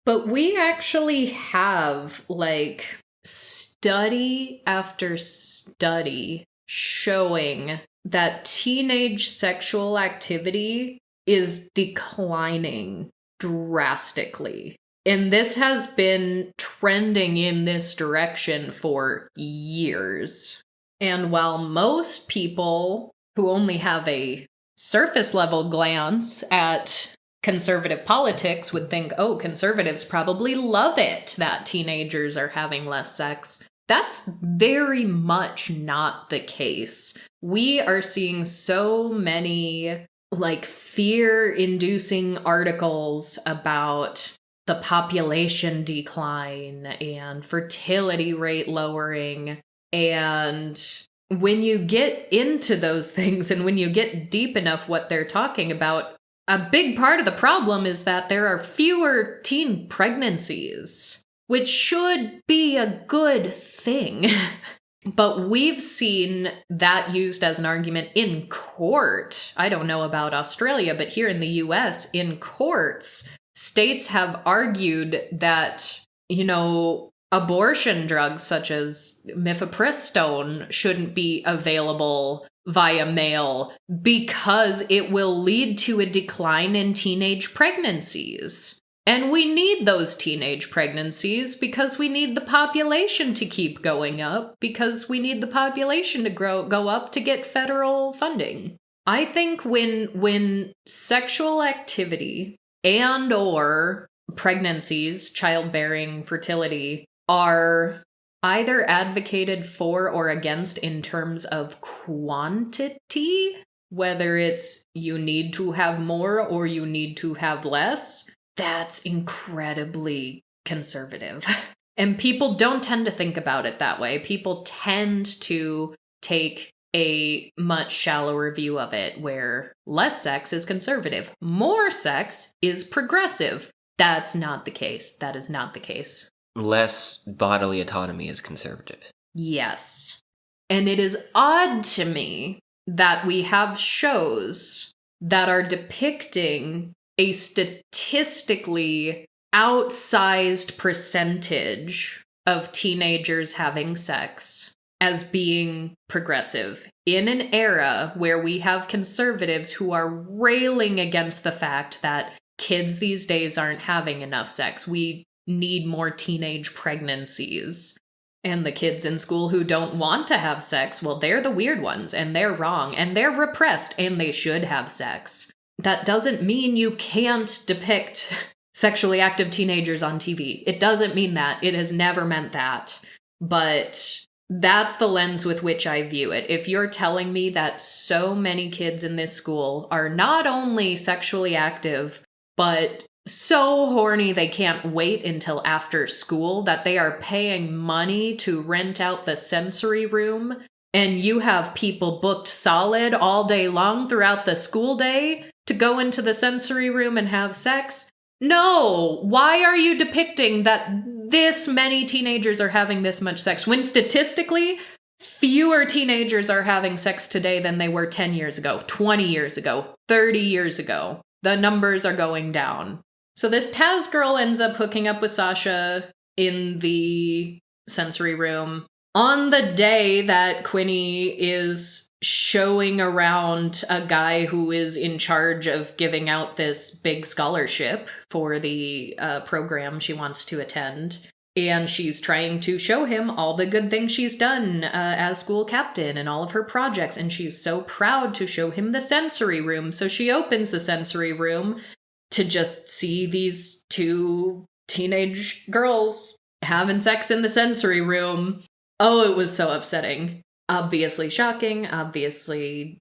but we actually have, like, study after study showing that teenage sexual activity is declining drastically. And this has been trending in this direction for years. And while most people who only have a surface level glance at conservative politics would think, oh, conservatives probably love it that teenagers are having less sex, that's very much not the case. We are seeing so many, like, fear-inducing articles about the population decline and fertility rate lowering. And when you get into those things and when you get deep enough what they're talking about, a big part of the problem is that there are fewer teen pregnancies, which should be a good thing. But we've seen that used as an argument in court. I don't know about Australia, but here in the US, in courts, states have argued that, abortion drugs such as mifepristone shouldn't be available via mail because it will lead to a decline in teenage pregnancies. And we need those teenage pregnancies because we need the population to keep going up, because we need the population to go up to get federal funding. I think when sexual activity and or pregnancies, childbearing, fertility, are either advocated for or against in terms of quantity, whether it's you need to have more or you need to have less, that's incredibly conservative. And people don't tend to think about it that way. People tend to take a much shallower view of it, where less sex is conservative, more sex is progressive. That's not the case. That is not the case. Less bodily autonomy is conservative. Yes. And it is odd to me that we have shows that are depicting a statistically outsized percentage of teenagers having sex as being progressive in an era where we have conservatives who are railing against the fact that kids these days aren't having enough sex. We need more teenage pregnancies. And the kids in school who don't want to have sex, well, they're the weird ones, and they're wrong, and they're repressed, and they should have sex. That doesn't mean you can't depict sexually active teenagers on TV. It doesn't mean that. It has never meant that. But that's the lens with which I view it. If you're telling me that so many kids in this school are not only sexually active, but so horny they can't wait until after school, that they are paying money to rent out the sensory room, and you have people booked solid all day long throughout the school day to go into the sensory room and have sex? No! Why are you depicting that this many teenagers are having this much sex, when statistically, fewer teenagers are having sex today than they were 10 years ago, 20 years ago, 30 years ago? The numbers are going down. So this Taz girl ends up hooking up with Sasha in the sensory room on the day that Quinny is showing around a guy who is in charge of giving out this big scholarship for the program she wants to attend. And she's trying to show him all the good things she's done as school captain and all of her projects. And she's so proud to show him the sensory room. So she opens the sensory room to just see these two teenage girls having sex in the sensory room. Oh, it was so upsetting. Obviously shocking, obviously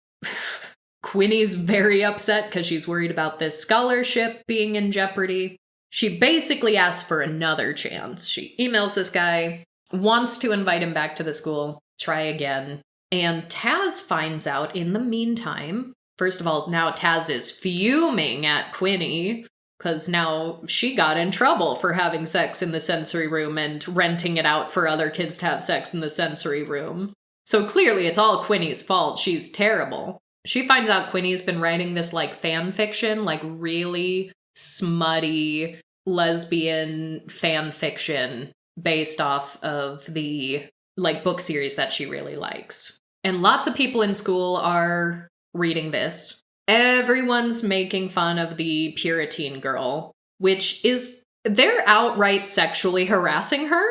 Quinny's very upset because she's worried about this scholarship being in jeopardy. She basically asks for another chance. She emails this guy, wants to invite him back to the school, try again. And Taz finds out in the meantime. First of all, now Taz is fuming at Quinny because now she got in trouble for having sex in the sensory room and renting it out for other kids to have sex in the sensory room. So clearly it's all Quinny's fault. She's terrible. She finds out Quinny's been writing this like fan fiction, like really smutty lesbian fan fiction based off of the like book series that she really likes. And lots of people in school are reading this. Everyone's making fun of the Puritan girl, which is they're outright sexually harassing her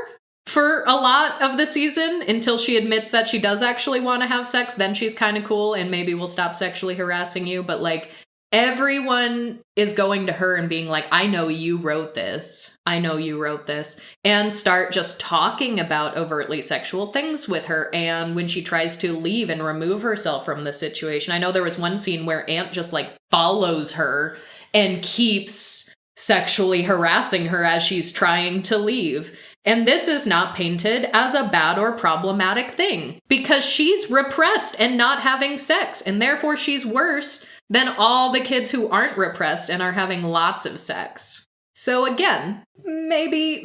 for a lot of the season until she admits that she does actually want to have sex. Then she's kind of cool and maybe we'll stop sexually harassing you. But like everyone is going to her and being like, I know you wrote this. I know you wrote this. And start just talking about overtly sexual things with her. And when she tries to leave and remove herself from the situation, I know there was one scene where Aunt just like follows her and keeps sexually harassing her as she's trying to leave. And this is not painted as a bad or problematic thing because she's repressed and not having sex. And therefore she's worse than all the kids who aren't repressed and are having lots of sex. So again, maybe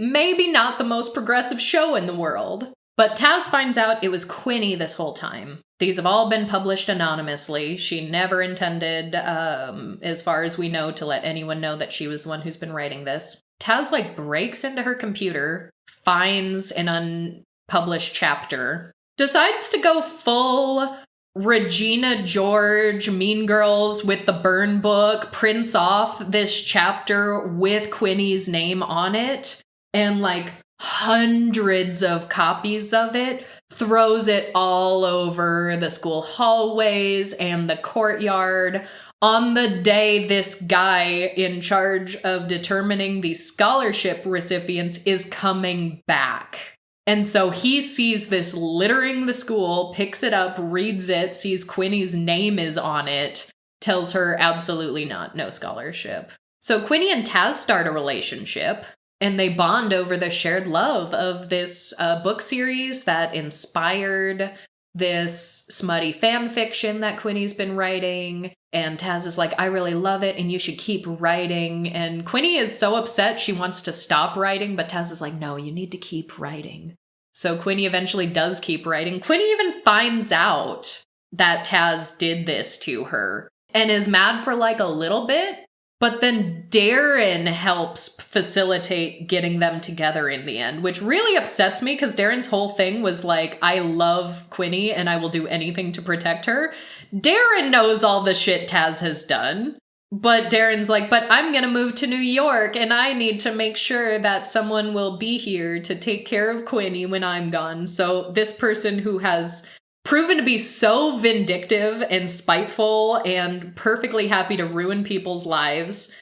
not the most progressive show in the world. But Taz finds out it was Quinny this whole time. These have all been published anonymously. She never intended, as far as we know, to let anyone know that she was the one who's been writing this. Taz, like, breaks into her computer, finds an unpublished chapter, decides to go full Regina George, Mean Girls with the burn book, prints off this chapter with Quinny's name on it, and, like, hundreds of copies of it, throws it all over the school hallways and the courtyard on the day this guy in charge of determining the scholarship recipients is coming back. And so he sees this littering the school, picks it up, reads it, sees Quinny's name is on it, tells her absolutely not, no scholarship. So Quinny and Taz start a relationship. And they bond over the shared love of this book series that inspired this smutty fan fiction that Quinny's been writing. And Taz is like, I really love it, and you should keep writing. And Quinny is so upset she wants to stop writing, but Taz is like, no, you need to keep writing. So Quinny eventually does keep writing. Quinny even finds out that Taz did this to her and is mad for like a little bit. But then Darren helps facilitate getting them together in the end, which really upsets me because Darren's whole thing was like, I love Quinny and I will do anything to protect her. Darren knows all the shit Taz has done. But Darren's like, but I'm going to move to New York and I need to make sure that someone will be here to take care of Quinny when I'm gone. So this person who has proven to be so vindictive and spiteful and perfectly happy to ruin people's lives,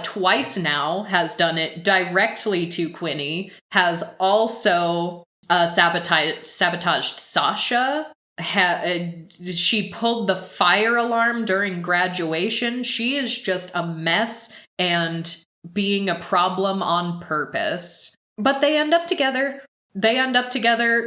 twice now has done it directly to Quinny, has also sabotaged Sasha. She pulled the fire alarm during graduation. She is just a mess and being a problem on purpose. But they end up together.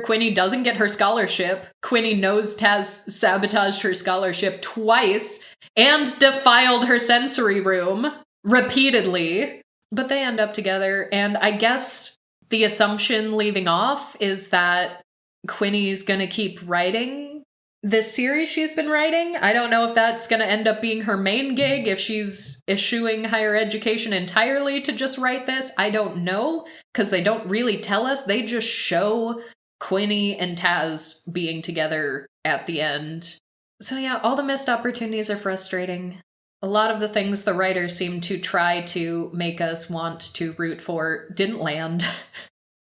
Quinny doesn't get her scholarship. Quinny knows Taz sabotaged her scholarship twice and defiled her sensory room repeatedly. But they end up together, and I guess the assumption leaving off is that Quinny's gonna keep writing this series she's been writing. I don't know if that's gonna end up being her main gig, if she's eschewing higher education entirely to just write this. I don't know, because they don't really tell us. They just show Quinny and Taz being together at the end. So yeah, all the missed opportunities are frustrating. A lot of the things the writers seem to try to make us want to root for didn't land.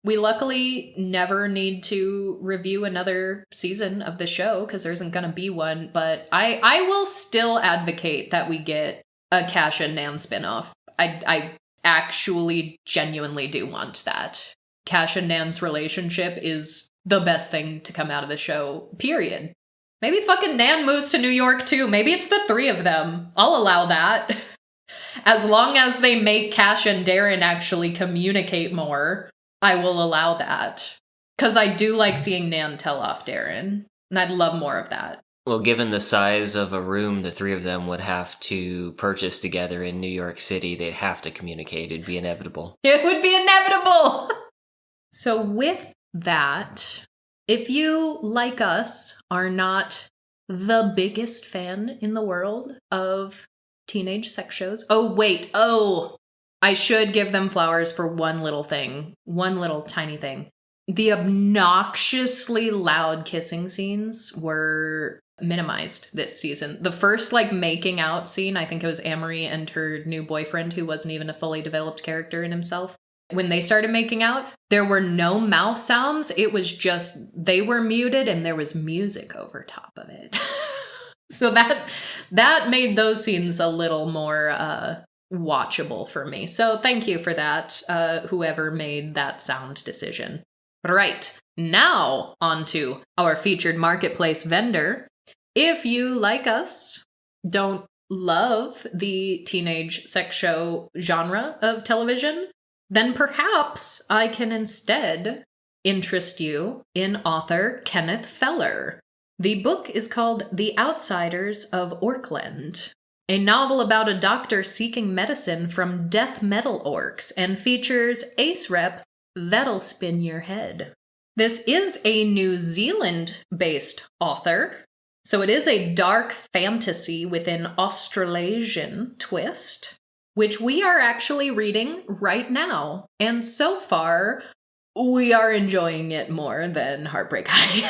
We luckily never need to review another season of the show because there isn't going to be one, but I will still advocate that we get a Cash and Nan spinoff. I actually genuinely do want that. Cash and Nan's relationship is the best thing to come out of the show, period. Maybe fucking Nan moves to New York too. Maybe it's the three of them. I'll allow that. As long as they make Cash and Darren actually communicate more, I will allow that. Because I do like seeing Nan tell off Darren. And I'd love more of that. Well, given the size of a room the three of them would have to purchase together in New York City, they'd have to communicate. It'd be inevitable. It would be inevitable! So with that, if you, like us, are not the biggest fan in the world of teenage sex shows... I should give them flowers for one little thing. One little tiny thing. The obnoxiously loud kissing scenes were minimized this season. The first, making out scene, I think it was Amory and her new boyfriend, who wasn't even a fully developed character in himself. When they started making out, there were no mouth sounds. It was just, they were muted and there was music over top of it. So that made those scenes a little more watchable for me. So thank you for that, whoever made that sound decision. Right, now on to our featured marketplace vendor. If you, like us, don't love the teenage sex show genre of television, then perhaps I can instead interest you in author Kenneth Feller. The book is called The Outsiders of Orkland, a novel about a doctor seeking medicine from death metal orcs, and features ace rep That'll Spin Your Head. This is a New Zealand-based author, so it is a dark fantasy with an Australasian twist, which we are actually reading right now. And so far, we are enjoying it more than Heartbreak High.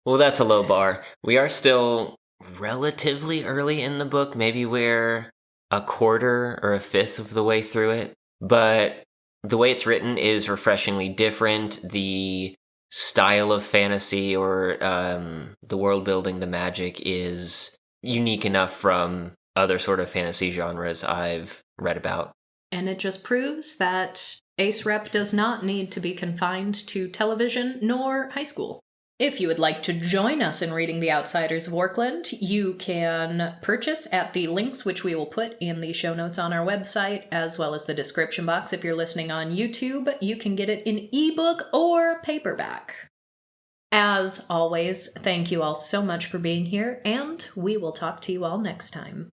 Well, that's a low bar. We are still relatively early in the book. Maybe we're a quarter or a fifth of the way through it. But the way it's written is refreshingly different. The style of fantasy or the world building, the magic is unique enough from other sort of fantasy genres I've read about. And it just proves that Ace Rep does not need to be confined to television nor high school. If you would like to join us in reading The Outsiders of Orkland, you can purchase at the links which we will put in the show notes on our website, as well as the description box. If you're listening on YouTube, you can get it in ebook or paperback. As always, thank you all so much for being here, and we will talk to you all next time.